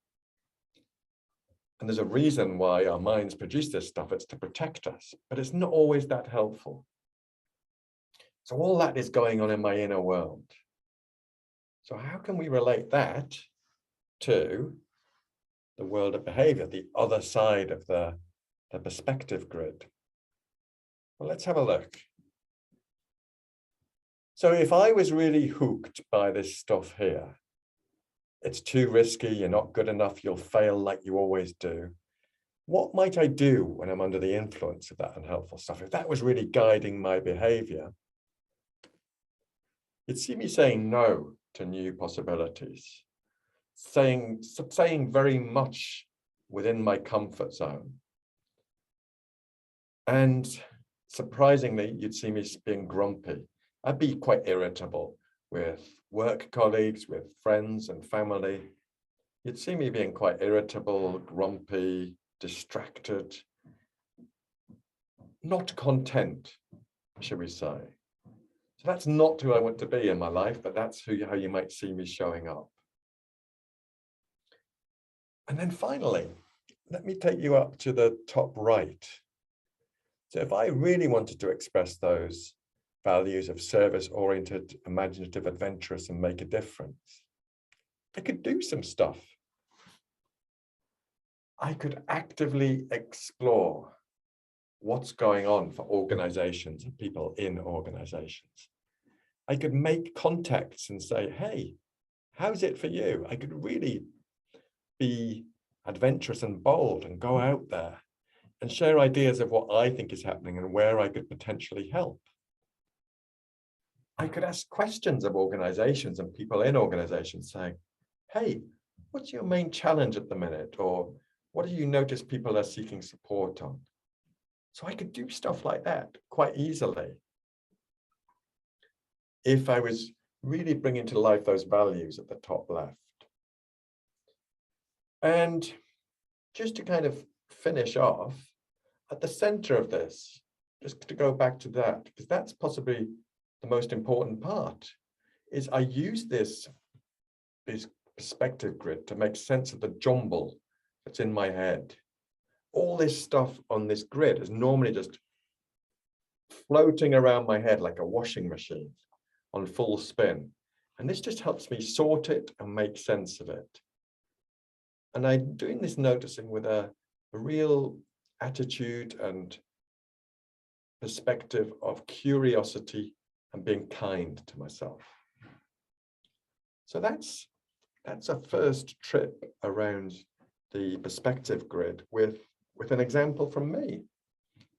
And there's a reason why our minds produce this stuff. It's to protect us, but it's not always that helpful. So all that is going on in my inner world. So how can we relate that to the world of behavior, the other side of the perspective grid? Well, let's have a look. So if I was really hooked by this stuff here, it's too risky, you're not good enough, you'll fail like you always do. What might I do when I'm under the influence of that unhelpful stuff? If that was really guiding my behavior, you'd see me saying no to new possibilities, saying very much within my comfort zone. And surprisingly, you'd see me being grumpy. I'd be quite irritable with work colleagues, with friends and family. You'd see me being quite irritable, grumpy, distracted, not content, shall we say. So that's not who I want to be in my life, but that's how you might see me showing up. And then finally, let me take you up to the top right. So if I really wanted to express those values of service-oriented, imaginative, adventurous, and make a difference, I could do some stuff. I could actively explore what's going on for organizations and people in organizations. I could make contacts and say, hey, how's it for you? I could really be adventurous and bold and go out there and share ideas of what I think is happening and where I could potentially help. I could ask questions of organizations and people in organizations saying, hey, what's your main challenge at the minute? Or what do you notice people are seeking support on? So I could do stuff like that quite easily if I was really bringing to life those values at the top left. And just to kind of finish off, at the center of this, just to go back to that, because that's possibly the most important part, is I use this perspective grid to make sense of the jumble that's in my head. All this stuff on this grid is normally just floating around my head like a washing machine on full spin. And this just helps me sort it and make sense of it. And I'm doing this noticing with a real attitude and perspective of curiosity and being kind to myself. So that's a first trip around the perspective grid with an example from me.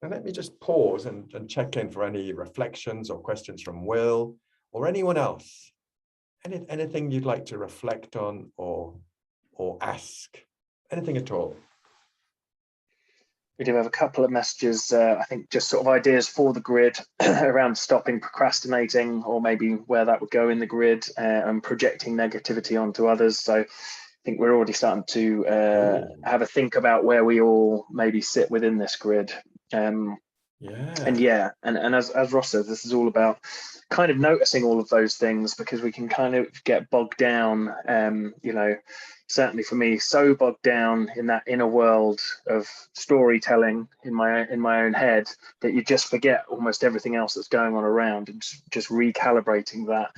And let me just pause and check in for any reflections or questions from Will or anyone else. Anything you'd like to reflect on or ask, anything at all. We do have a couple of messages, I think just sort of ideas for the grid around stopping procrastinating, or maybe where that would go in the grid, and projecting negativity onto others. So I think we're already starting to have a think about where we all maybe sit within this grid. And as Ross says, this is all about kind of noticing all of those things, because we can kind of get bogged down, certainly for me, so bogged down in that inner world of storytelling in my own head that you just forget almost everything else that's going on around, and just recalibrating that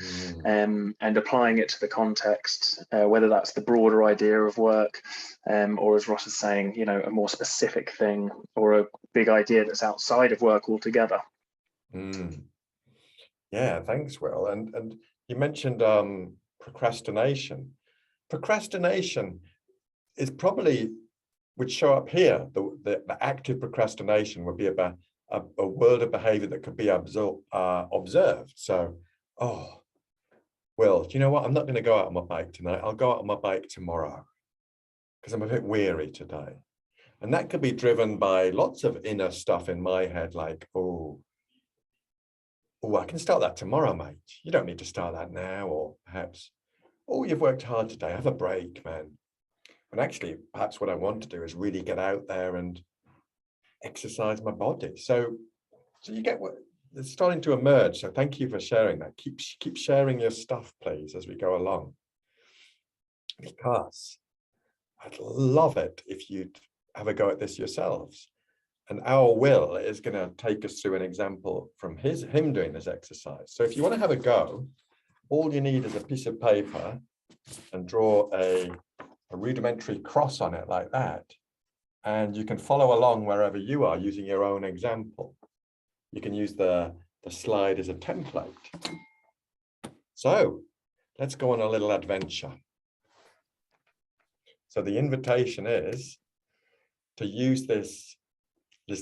and applying it to the context, whether that's the broader idea of work, or as Ross is saying, a more specific thing or a big idea that's outside of work altogether. Yeah, thanks, Will. And you mentioned procrastination. Procrastination is probably would show up here. The active procrastination would be about a world of behavior that could be observed. So, oh, well, do you know what? I'm not going to go out on my bike tonight. I'll go out on my bike tomorrow because I'm a bit weary today. And that could be driven by lots of inner stuff in my head, like, oh, I can start that tomorrow, mate. You don't need to start that now. Or perhaps, oh, you've worked hard today. Have a break, man. And actually, perhaps what I want to do is really get out there and exercise my body. So you get what it's starting to emerge. So thank you for sharing that. Keep sharing your stuff, please, as we go along. Because I'd love it if you'd have a go at this yourselves. And our Will is going to take us through an example from him doing this exercise. So if you want to have a go, all you need is a piece of paper and draw a rudimentary cross on it like that. And you can follow along wherever you are using your own example. You can use the slide as a template. So let's go on a little adventure. So the invitation is to use this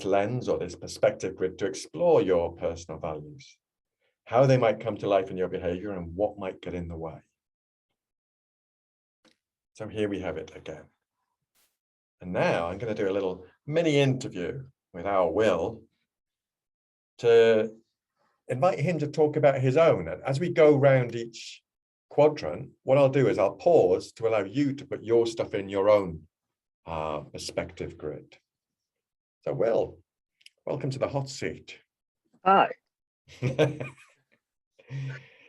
lens or this perspective grid to explore your personal values, how they might come to life in your behavior and what might get in the way. So here we have it again. And now I'm going to do a little mini interview with our Will to invite him to talk about his own. And as we go round each quadrant, what I'll do is I'll pause to allow you to put your stuff in your own perspective grid. So Will, welcome to the hot seat. Hi.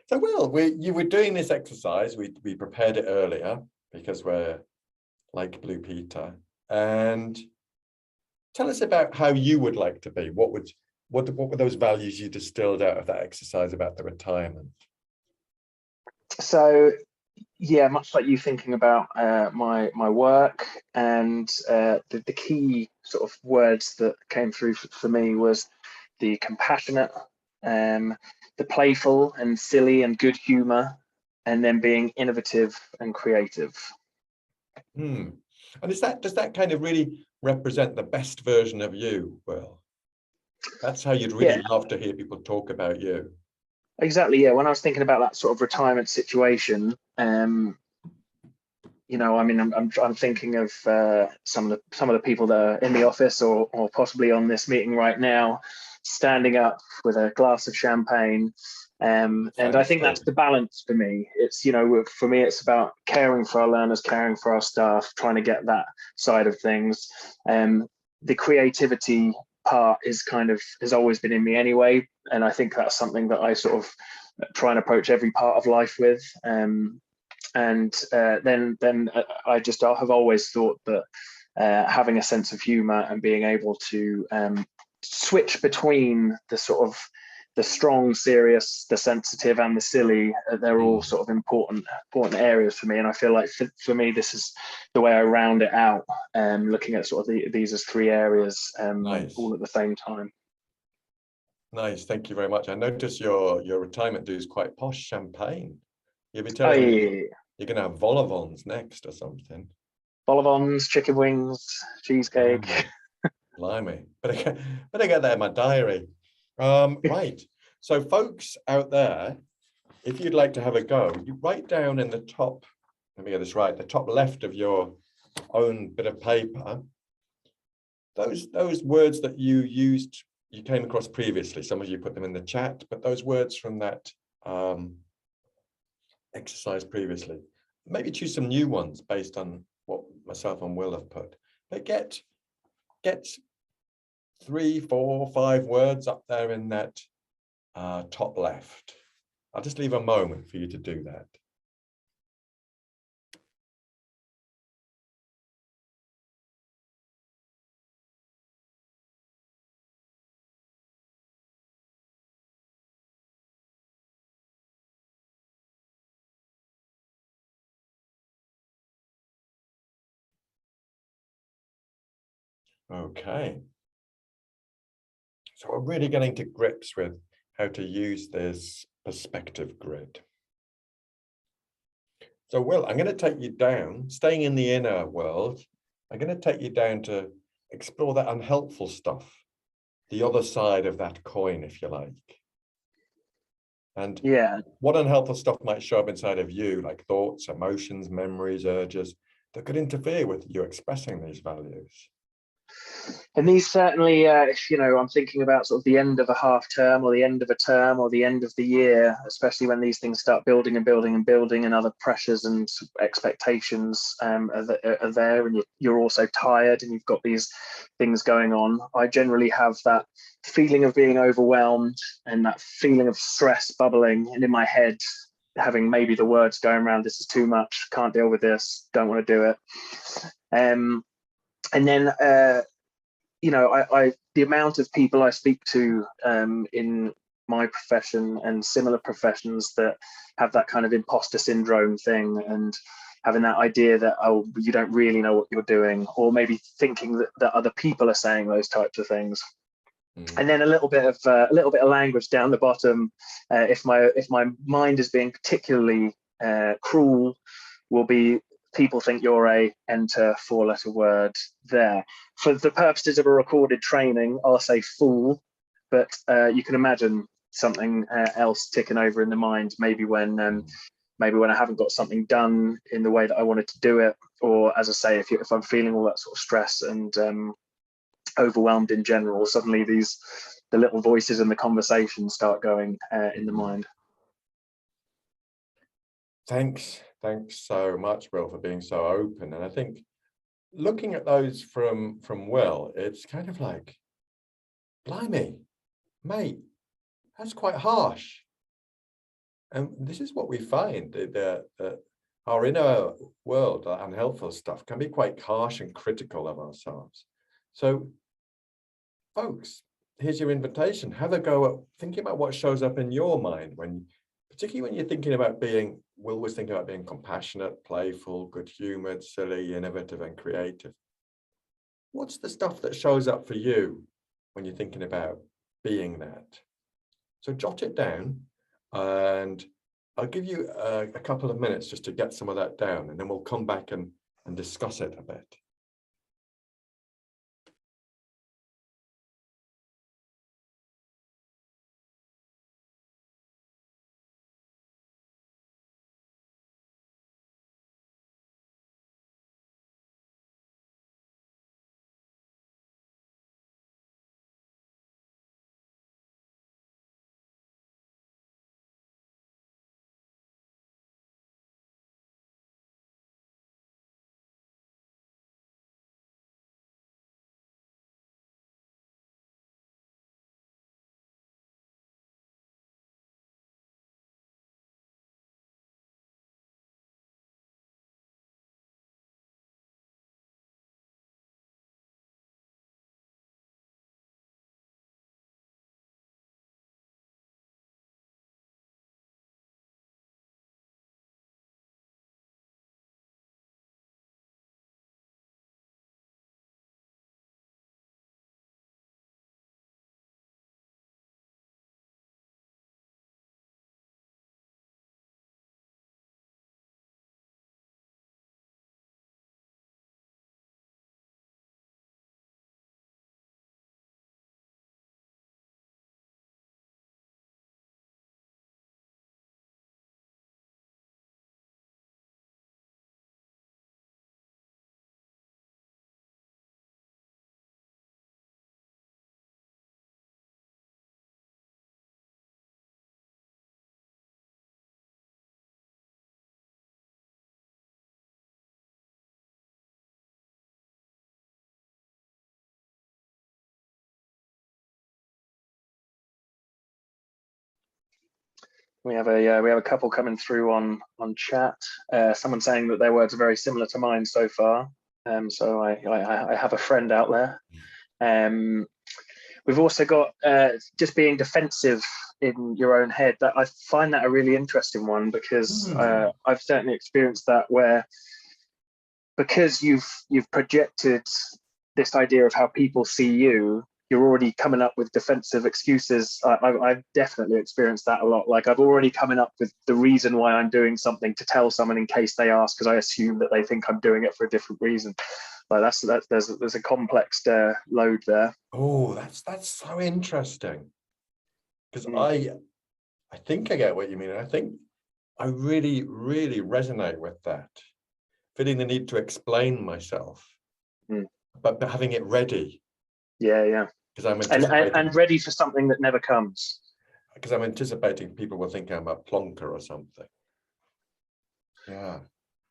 So Will, you were doing this exercise. We prepared it earlier because we're like Blue Peter. And tell us about how you would like to be. What were those values you distilled out of that exercise about the retirement? So yeah, much like you, thinking about my work, and the key sort of words that came through for me was the compassionate, the playful and silly and good humor, and then being innovative and creative. And does that kind of really represent the best version of you, Will? That's how you'd really love to hear people talk about you. Exactly. Yeah. When I was thinking about that sort of retirement situation, you know, I mean, I'm thinking of some of the people that are in the office or possibly on this meeting right now, standing up with a glass of champagne. And I think that's the balance for me. It's, you know, for me, it's about caring for our learners, caring for our staff, trying to get that side of things. The creativity part has always been in me anyway. And I think that's something that I sort of try and approach every part of life with. And then I just have always thought that having a sense of humor and being able to switch between the sort of the strong, serious, the sensitive, and the silly, they're all sort of important areas for me. And I feel like for me, this is the way I round it out, looking at sort of these as three areas, Nice. all at the same time. Nice, thank you very much. I notice your retirement do is quite posh champagne. You'll be telling me you're going to have vol au vents next or something. Vol au vents, chicken wings, cheesecake. Blimey, better get that in my diary. Right, so folks out there, if you'd like to have a go, you write down in the top, let me get this right, the top left of your own bit of paper, those words that you came across previously. Some of you put them in the chat, but those words from that exercise previously, maybe choose some new ones based on what myself and Will have put. But get 3, 4, 5 words up there in that top left. I'll just leave a moment for you to do that. Okay. So we're really getting to grips with how to use this perspective grid. So, Will, I'm going to take you down, staying in the inner world. I'm going to take you down to explore that unhelpful stuff, the other side of that coin, if you like. And Yeah. what unhelpful stuff might show up inside of you, like thoughts, emotions, memories, urges, that could interfere with you expressing these values? And these certainly, I'm thinking about sort of the end of a half term, or the end of a term, or the end of the year, especially when these things start building and building and building, and other pressures and expectations are there, and you're also tired, and you've got these things going on. I generally have that feeling of being overwhelmed and that feeling of stress bubbling, and in my head, having maybe the words going around, "This is too much, can't deal with this, don't want to do it." And then the amount of people I speak to in my profession and similar professions that have that kind of imposter syndrome thing, and having that idea that, oh, you don't really know what you're doing, or maybe thinking that other people are saying those types of things. And then a little bit of language down the bottom. If my mind is being particularly cruel, will be, people think you're a, enter 4-letter word there. For the purposes of a recorded training, I'll say fool, but you can imagine something else ticking over in the mind, maybe when I haven't got something done in the way that I wanted to do it, or, as I say, if I'm feeling all that sort of stress and overwhelmed in general, suddenly the little voices in the conversation start going in the mind. Thanks so much, Will, for being so open. And I think looking at those from Will, it's kind of like, blimey, mate, that's quite harsh. And this is what we find, that our inner world, that unhelpful stuff, can be quite harsh and critical of ourselves. So, folks, here's your invitation. Have a go at thinking about what shows up in your mind particularly when you're thinking about Will was thinking about being compassionate, playful, good-humored, silly, innovative, and creative. What's the stuff that shows up for you when you're thinking about being that? So jot it down, and I'll give you a couple of minutes just to get some of that down, and then we'll come back and discuss it a bit. We have a couple coming through on chat. Someone saying that their words are very similar to mine so far. So I have a friend out there. We've also got just being defensive in your own head. That I find that a really interesting one, because I've certainly experienced that, where because you've projected this idea of how people see you, you're already coming up with defensive excuses. I've definitely experienced that a lot. Like I've already coming up with the reason why I'm doing something to tell someone in case they ask, because I assume that they think I'm doing it for a different reason. Like there's a complex load there. Oh, that's so interesting. Because I think I get what you mean. And I think I really, really resonate with that. Feeling the need to explain myself, but having it ready. Yeah. Because I'm anticipating and ready for something that never comes. Because I'm anticipating people will think I'm a plonker or something. Yeah.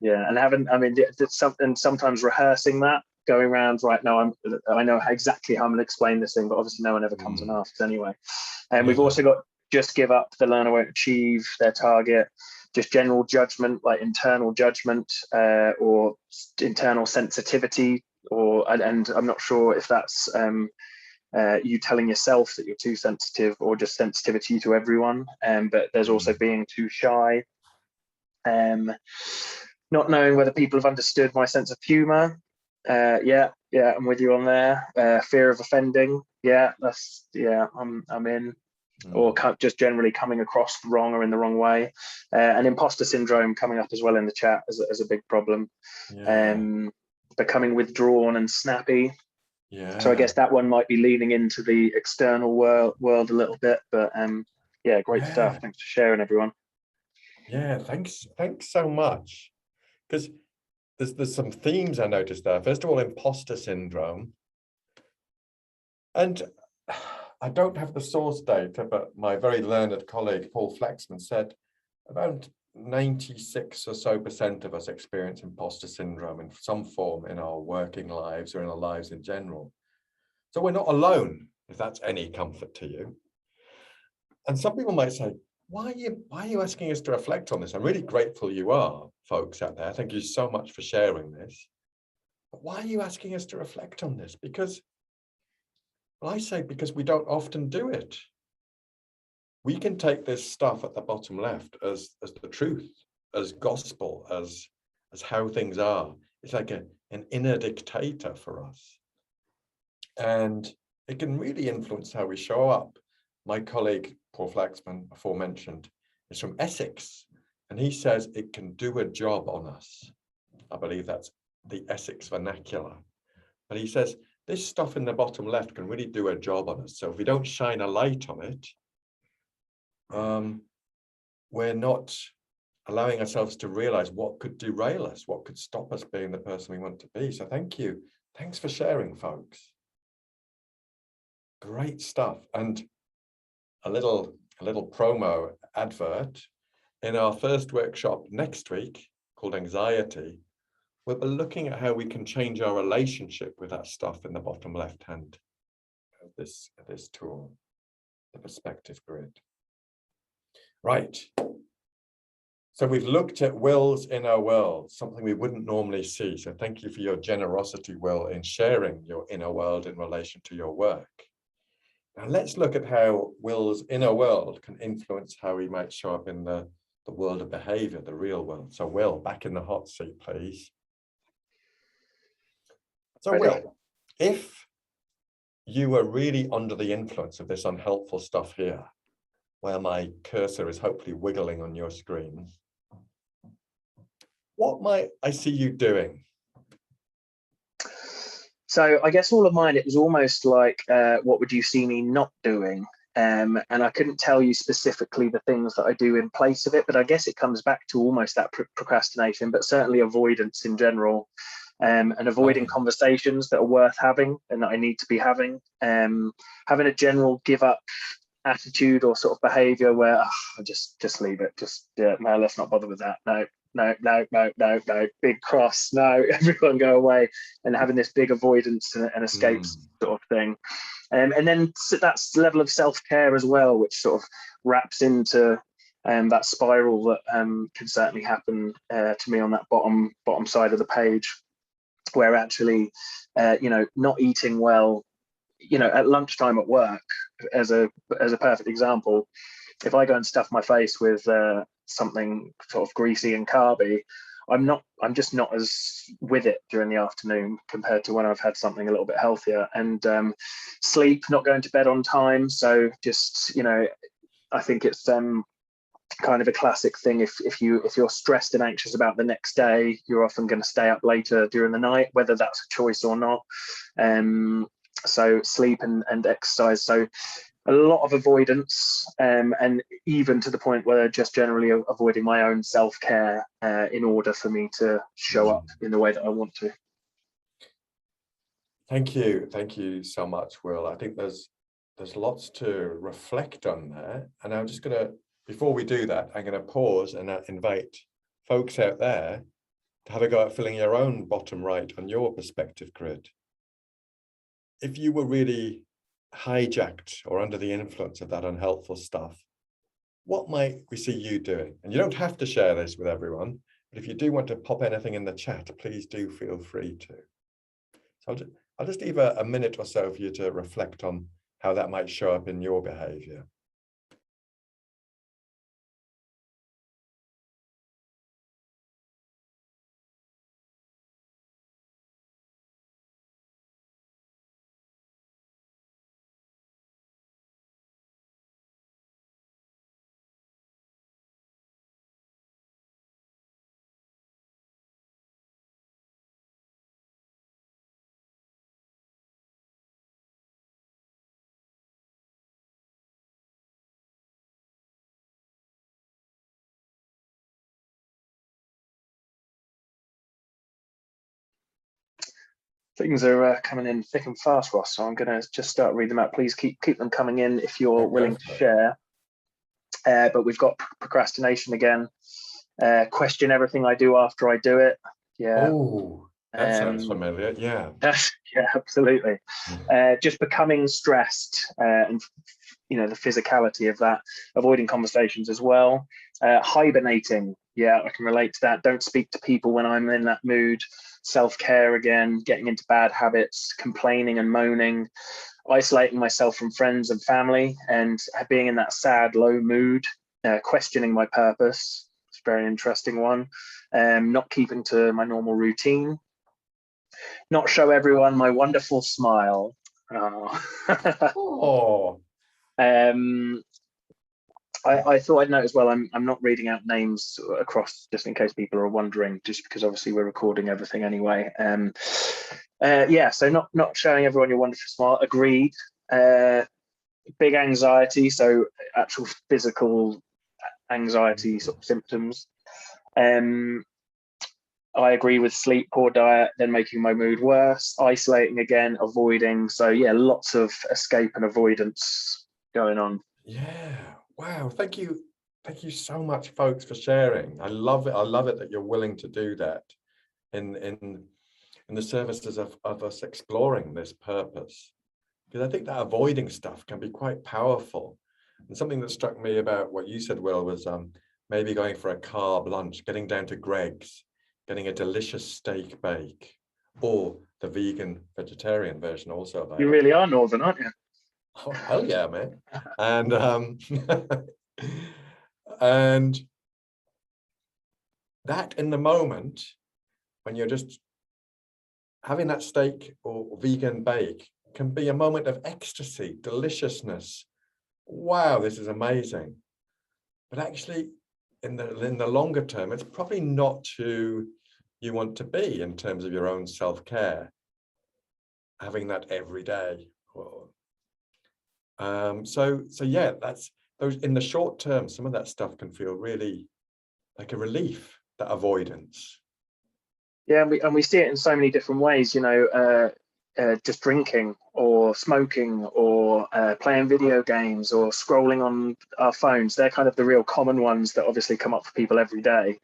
Yeah, and sometimes rehearsing that, going around right now, I know exactly how I'm going to explain this thing, but obviously no one ever comes and asks anyway. And we've also got just give up, the learner won't achieve their target, just general judgment, like internal judgment or internal sensitivity, and I'm not sure if that's you telling yourself that you're too sensitive or just sensitivity to everyone. But there's also being too shy. Not knowing whether people have understood my sense of humor. Yeah, I'm with you on there. Fear of offending. Yeah, I'm in. Or just generally coming across wrong or in the wrong way. And imposter syndrome coming up as well in the chat as a big problem. Becoming withdrawn and snappy. Yeah. So I guess that one might be leaning into the external world a little bit, but great stuff. Thanks for sharing, everyone. Yeah, thanks so much. Because there's some themes I noticed there. First of all, imposter syndrome. And I don't have the source data, but my very learned colleague, Paul Flexman, said about 96% or so of us experience imposter syndrome in some form in our working lives or in our lives in general. So we're not alone, if that's any comfort to you. And some people might say, why are you asking us to reflect on this? I'm really grateful you are, folks out there. Thank you so much for sharing this. But why are you asking us to reflect on this? Because I say because we don't often do it. We can take this stuff at the bottom left as the truth, as gospel, as how things are. It's like an inner dictator for us. And it can really influence how we show up. My colleague, Paul Flaxman, aforementioned, is from Essex, and he says it can do a job on us. I believe that's the Essex vernacular. But he says this stuff in the bottom left can really do a job on us. So if we don't shine a light on it, we're not allowing ourselves to realize what could derail us, what could stop us being the person we want to be. So thank you. Thanks for sharing, folks. Great stuff. And a little promo advert. In our first workshop next week, called Anxiety, we'll be looking at how we can change our relationship with that stuff in the bottom left hand of this tool, the perspective grid. Right. So we've looked at Will's inner world, something we wouldn't normally see. So thank you for your generosity, Will, in sharing your inner world in relation to your work. Now let's look at how Will's inner world can influence how he might show up in the world of behavior, the real world. So Will, back in the hot seat, please. So Will, if you were really under the influence of this unhelpful stuff here, where my cursor is hopefully wiggling on your screen, what might I see you doing? So I guess all of mine, it was almost like, what would you see me not doing? And I couldn't tell you specifically the things that I do in place of it, but I guess it comes back to almost that procrastination, but certainly avoidance in general, and avoiding conversations that are worth having and that I need to be having, having a general give up attitude or sort of behavior where just leave it, no, let's not bother with that, no, big cross, no, everyone go away, and having this big avoidance and escapes sort of thing. And then that's the level of self-care as well, which sort of wraps into that spiral that can certainly happen to me on that bottom side of the page, where actually not eating well, at lunchtime at work, as a perfect example, if I go and stuff my face with something sort of greasy and carby, I'm just not as with it during the afternoon compared to when I've had something a little bit healthier. And sleep, not going to bed on time. So just, I think it's kind of a classic thing. If you're stressed and anxious about the next day, you're often going to stay up later during the night, whether that's a choice or not. So sleep and exercise. So a lot of avoidance, and even to the point where just generally avoiding my own self-care in order for me to show up in the way that I want to. Thank you so much, Will. I think there's lots to reflect on there, and I'm just gonna, before we do that, I'm gonna pause and invite folks out there to have a go at filling your own bottom right on your perspective grid. If you were really hijacked or under the influence of that unhelpful stuff, what might we see you doing? And you don't have to share this with everyone, but if you do want to pop anything in the chat, please do feel free to. So I'll just leave a minute or so for you to reflect on how that might show up in your behavior. Things are coming in thick and fast, Ross. So I'm going to just start reading them out. Please keep them coming in if you're willing to share. But we've got procrastination again. Question everything I do after I do it. Yeah. Oh, that sounds familiar. Yeah. Yeah, absolutely. Just becoming stressed, and the physicality of that. Avoiding conversations as well. Hibernating. Yeah, I can relate to that. Don't speak to people when I'm in that mood. Self-care again, getting into bad habits, complaining and moaning, isolating myself from friends and family, and being in that sad, low mood, questioning my purpose. It's a very interesting one. Not keeping to my normal routine. Not show everyone my wonderful smile. Oh. I thought I'd note as well, I'm not reading out names across, just in case people are wondering, just because obviously we're recording everything anyway. Yeah, so not showing everyone your wonderful smile. Agreed. Big anxiety, so actual physical anxiety sort of symptoms. I agree with sleep, poor diet, then making my mood worse. Isolating again, avoiding. So yeah, lots of escape and avoidance going on. Yeah. Wow. Thank you so much, folks, for sharing. I love it that you're willing to do that in the services of us exploring this purpose, because I think that avoiding stuff can be quite powerful. And something that struck me about what you said, Will, was maybe going for a carb lunch, getting down to Greg's, getting a delicious steak bake, or the vegetarian version also available. You really are Northern, aren't you? Oh, hell yeah, man. And and that in the moment when you're just having that steak or vegan bake can be a moment of ecstasy, deliciousness. Wow, this is amazing. But actually, in the longer term, it's probably not who you want to be in terms of your own self-care, having that every day. So yeah, that's those in the short term. Some of that stuff can feel really like a relief, that avoidance. Yeah, and we see it in so many different ways. Just drinking or smoking or playing video games or scrolling on our phones. They're kind of the real common ones that obviously come up for people every day.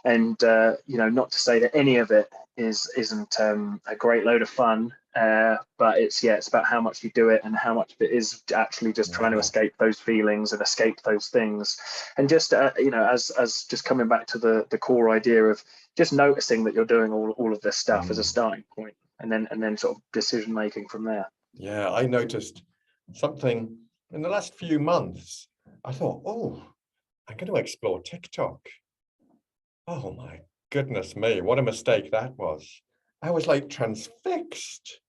And not to say that any of it isn't a great load of fun, but it's about how much you do it and how much of it is actually just trying to escape those feelings and escape those things. And just as just coming back to the core idea of just noticing that you're doing all of this stuff as a starting point, and then sort of decision making from there. Yeah, I noticed something in the last few months. I thought, oh, I'm going to explore TikTok. Oh my goodness me, what a mistake that was. I was like transfixed.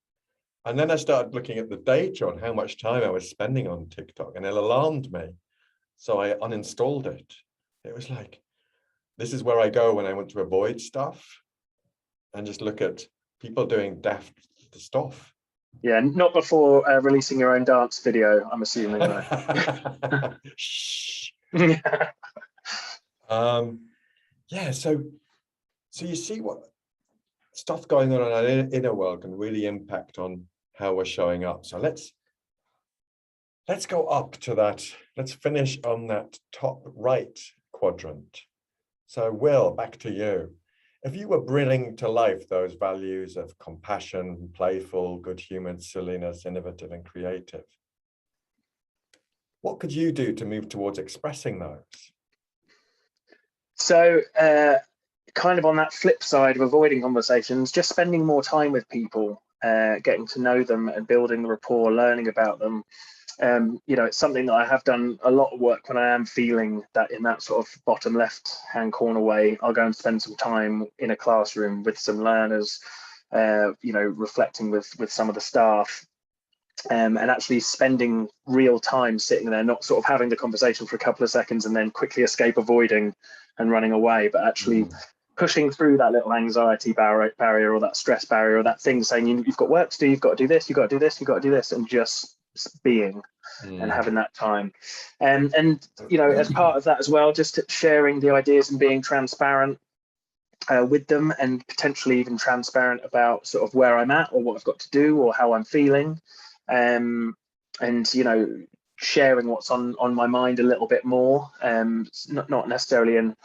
And then I started looking at the data on how much time I was spending on TikTok, and it alarmed me. So I uninstalled it. It was like, this is where I go when I want to avoid stuff and just look at people doing daft stuff. Yeah, not before releasing your own dance video, I'm assuming, though. Shh. Yeah, so you see what stuff going on in our inner world can really impact on how we're showing up. So let's go up to that. Let's finish on that top right quadrant. So Will, back to you. If you were bringing to life those values of compassion, playful, good-humored, silliness, innovative, and creative, what could you do to move towards expressing those? So kind of on that flip side of avoiding conversations, just spending more time with people, getting to know them and building the rapport, learning about them. You know, it's something that I have done a lot of work when I am feeling that in that sort of bottom left hand corner way. I'll go and spend some time in a classroom with some learners, you know, reflecting with some of the staff. And actually spending real time sitting there, not sort of having the conversation for a couple of seconds and then quickly escape avoiding and running away, but actually pushing through that little anxiety barrier or that stress barrier or that thing saying, you've got work to do, you've got to do this, you've got to do this, you've got to do this, and just being and having that time. And you know, as part of that as well, just sharing the ideas and being transparent with them, and potentially even transparent about sort of where I'm at or what I've got to do or how I'm feeling. And you know, sharing what's on my mind a little bit more, not necessarily in,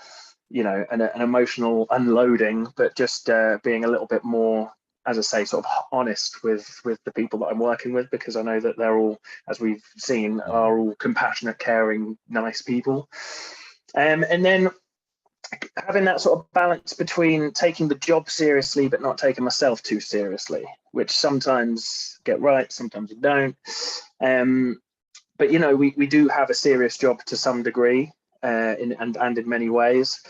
you know, an emotional unloading, but just being a little bit more, as I say, sort of honest with the people that I'm working with, because I know that they're all, as we've seen, are all compassionate, caring, nice people. And then having that sort of balance between taking the job seriously but not taking myself too seriously, which sometimes get right, sometimes you don't. But you know, we do have a serious job to some degree, and in many ways.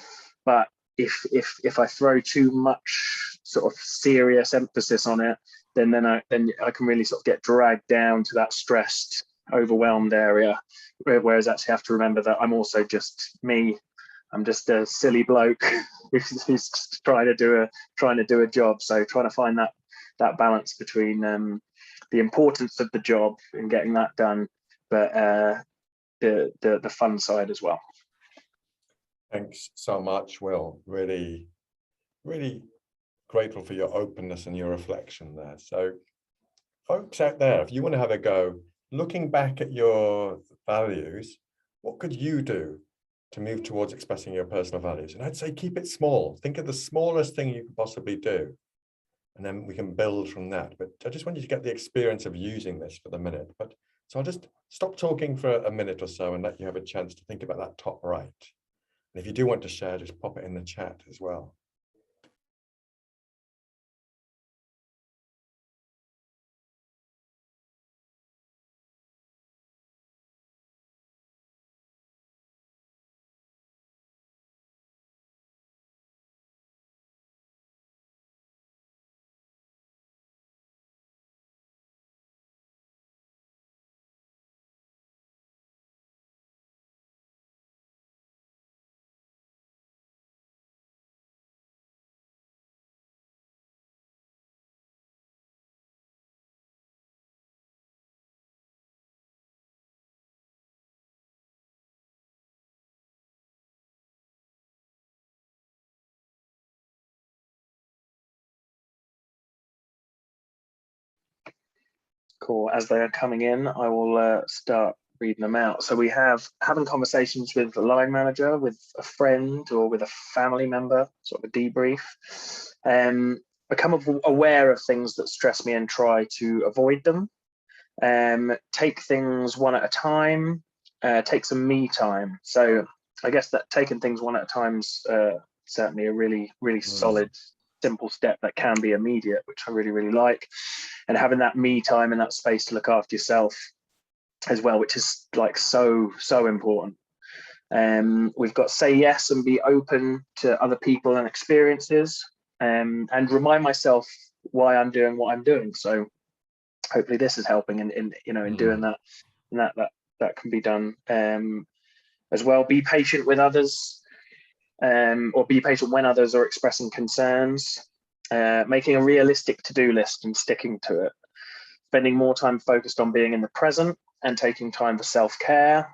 But if I throw too much sort of serious emphasis on it, then I can really sort of get dragged down to that stressed, overwhelmed area. Whereas actually, I have to remember that I'm also just me. I'm just a silly bloke who's trying to do a job. So trying to find that balance between the importance of the job and getting that done, but the fun side as well. Thanks so much, Will. Really, really grateful for your openness and your reflection there. So folks out there, if you want to have a go, looking back at your values, what could you do to move towards expressing your personal values? And I'd say keep it small. Think of the smallest thing you could possibly do, and then we can build from that. But I just want you to get the experience of using this for the minute. But so I'll just stop talking for a minute or so and let you have a chance to think about that top right. And if you do want to share, just pop it in the chat as well. Cool. As they are coming in, I will start reading them out. So we have having conversations with the line manager, with a friend, or with a family member, sort of a debrief. Become aware of things that stress me and try to avoid them. Take things one at a time. Take some me time. So I guess that taking things one at a time is certainly a really, really solid, simple step that can be immediate, which I really, really like. And having that me time and that space to look after yourself as well, which is like so important. We've got say yes and be open to other people and experiences, and remind myself why I'm doing what I'm doing. So hopefully this is helping in doing that, and that can be done as well. Be patient with others, or be patient when others are expressing concerns. Making a realistic to-do list and sticking to it. Spending more time focused on being in the present and taking time for self-care.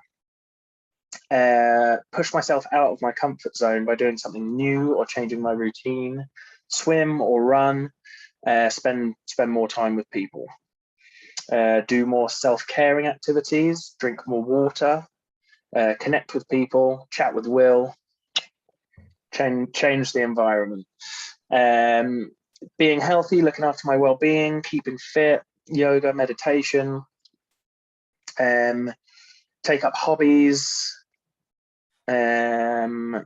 Push myself out of my comfort zone by doing something new or changing my routine. Swim or run. Spend more time with people. Do more self-caring activities. Drink more water. Connect with people. Chat with Will. Change the environment. Being healthy, looking after my well-being, keeping fit, yoga, meditation, take up hobbies. Yeah,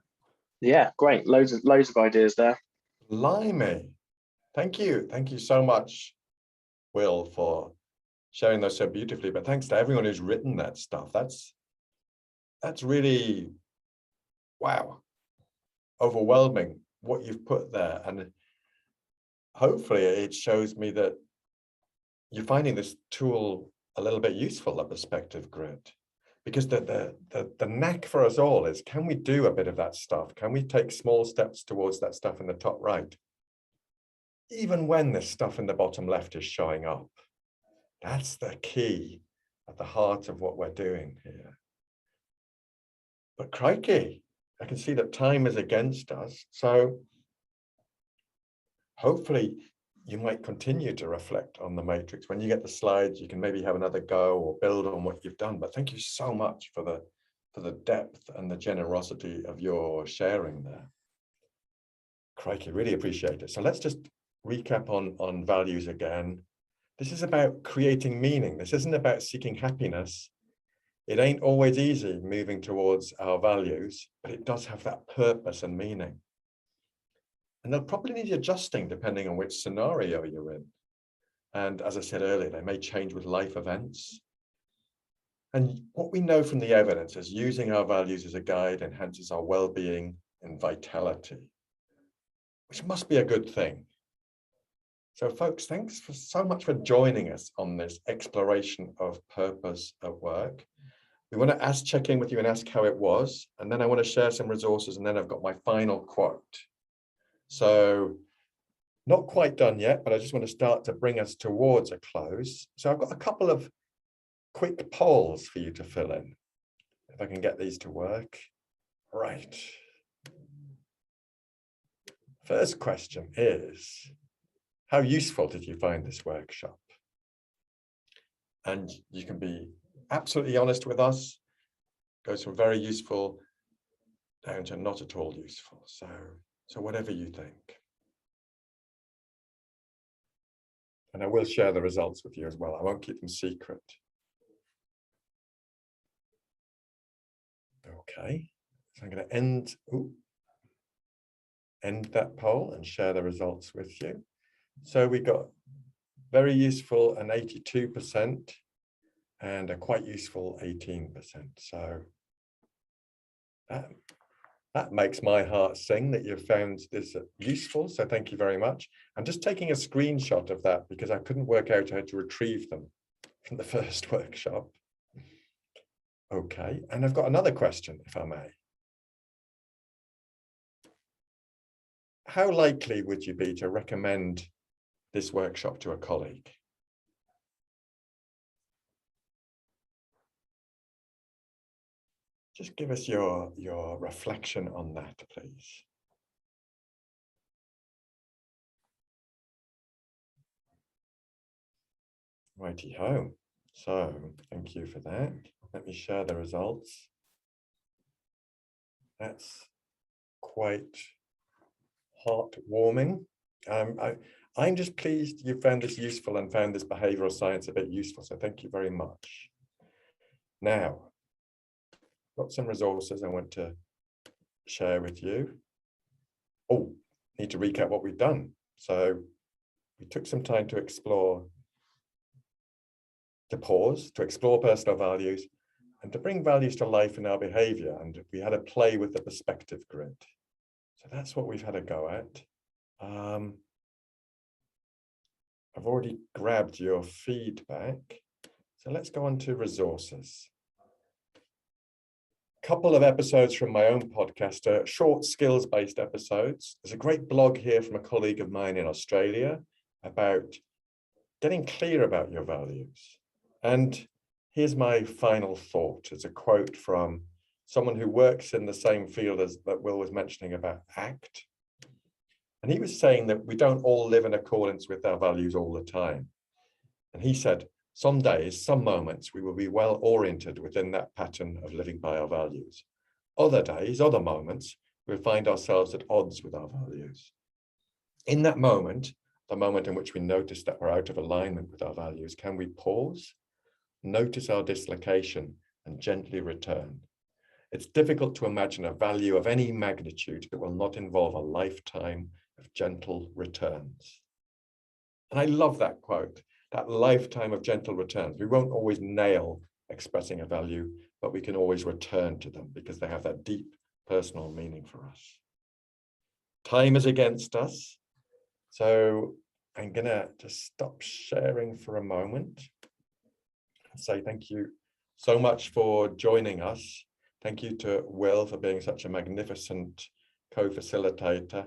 great. Loads of ideas there. Blimey. Thank you so much, Will, for sharing those so beautifully. But thanks to everyone who's written that stuff. That's really, wow, overwhelming what you've put there. And hopefully it shows me that you're finding this tool a little bit useful, the perspective grid. Because the knack for us all is, can we do a bit of that stuff? Can we take small steps towards that stuff in the top right? Even when this stuff in the bottom left is showing up. That's the key at the heart of what we're doing here. But crikey, I can see that time is against us. So hopefully you might continue to reflect on the matrix. When you get the slides, you can maybe have another go or build on what you've done. But thank you so much for the depth and the generosity of your sharing there. Crikey, really appreciate it. So let's just recap on values again. This is about creating meaning. This isn't about seeking happiness. It ain't always easy moving towards our values, but it does have that purpose and meaning. And they'll probably need adjusting depending on which scenario you're in. And as I said earlier, they may change with life events. And what we know from the evidence is using our values as a guide enhances our well-being and vitality, which must be a good thing. So folks, thanks so much for joining us on this exploration of purpose at work. We want to check in with you and ask how it was. And then I want to share some resources. And then I've got my final quote. So not quite done yet, but I just want to start to bring us towards a close. So I've got a couple of quick polls for you to fill in. If I can get these to work. Right. First question is, how useful did you find this workshop? And you can be absolutely honest with us. Goes from very useful down to not at all useful. So whatever you think. And I will share the results with you as well. I won't keep them secret. Okay, so I'm going to end that poll and share the results with you. So we got very useful an 82% and a quite useful 18%. So that makes my heart sing that you've found this useful. So thank you very much. I'm just taking a screenshot of that because I couldn't work out how to retrieve them from the first workshop. Okay, and I've got another question, if I may. How likely would you be to recommend this workshop to a colleague? Just give us your reflection on that, please. Righty-ho. So thank you for that. Let me share the results. That's quite heartwarming. I'm just pleased you found this useful and found this behavioral science a bit useful. So thank you very much. Now, got some resources I want to share with you. Oh, need to recap what we've done. So we took some time to explore, to pause, to explore personal values, and to bring values to life in our behavior. And we had a play with the perspective grid. So that's what we've had a go at. I've already grabbed your feedback. So let's go on to resources. A couple of episodes from my own podcast are short skills-based episodes. There's a great blog here from a colleague of mine in Australia about getting clear about your values. And here's my final thought. It's a quote from someone who works in the same field as that Will was mentioning about ACT. And he was saying that we don't all live in accordance with our values all the time. And he said, some days, some moments, we will be well oriented within that pattern of living by our values. Other days, other moments, we'll find ourselves at odds with our values. In that moment, the moment in which we notice that we're out of alignment with our values, can we pause, notice our dislocation, and gently return? It's difficult to imagine a value of any magnitude that will not involve a lifetime of gentle returns. And I love that quote, that lifetime of gentle returns. We won't always nail expressing a value, but we can always return to them because they have that deep personal meaning for us. Time is against us. So I'm gonna just stop sharing for a moment and say thank you so much for joining us. Thank you to Will for being such a magnificent co-facilitator.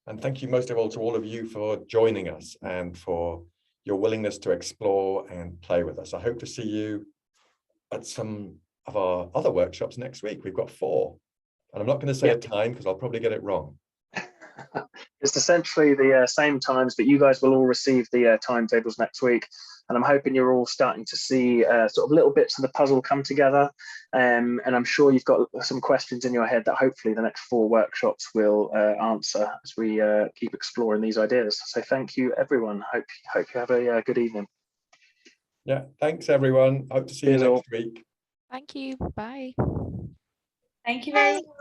And thank you most of all to all of you for joining us and for your willingness to explore and play with us. I hope to see you at some of our other workshops next week. We've got 4. And I'm not going to say a time because I'll probably get it wrong. It's essentially the same times, but you guys will all receive the timetables next week. And I'm hoping you're all starting to see sort of little bits of the puzzle come together. And I'm sure you've got some questions in your head that hopefully the next 4 workshops will answer as we keep exploring these ideas. So thank you, everyone. Hope you have a good evening. Yeah, thanks, everyone. Hope to see you next week. Thank you. Bye. Thank you very much.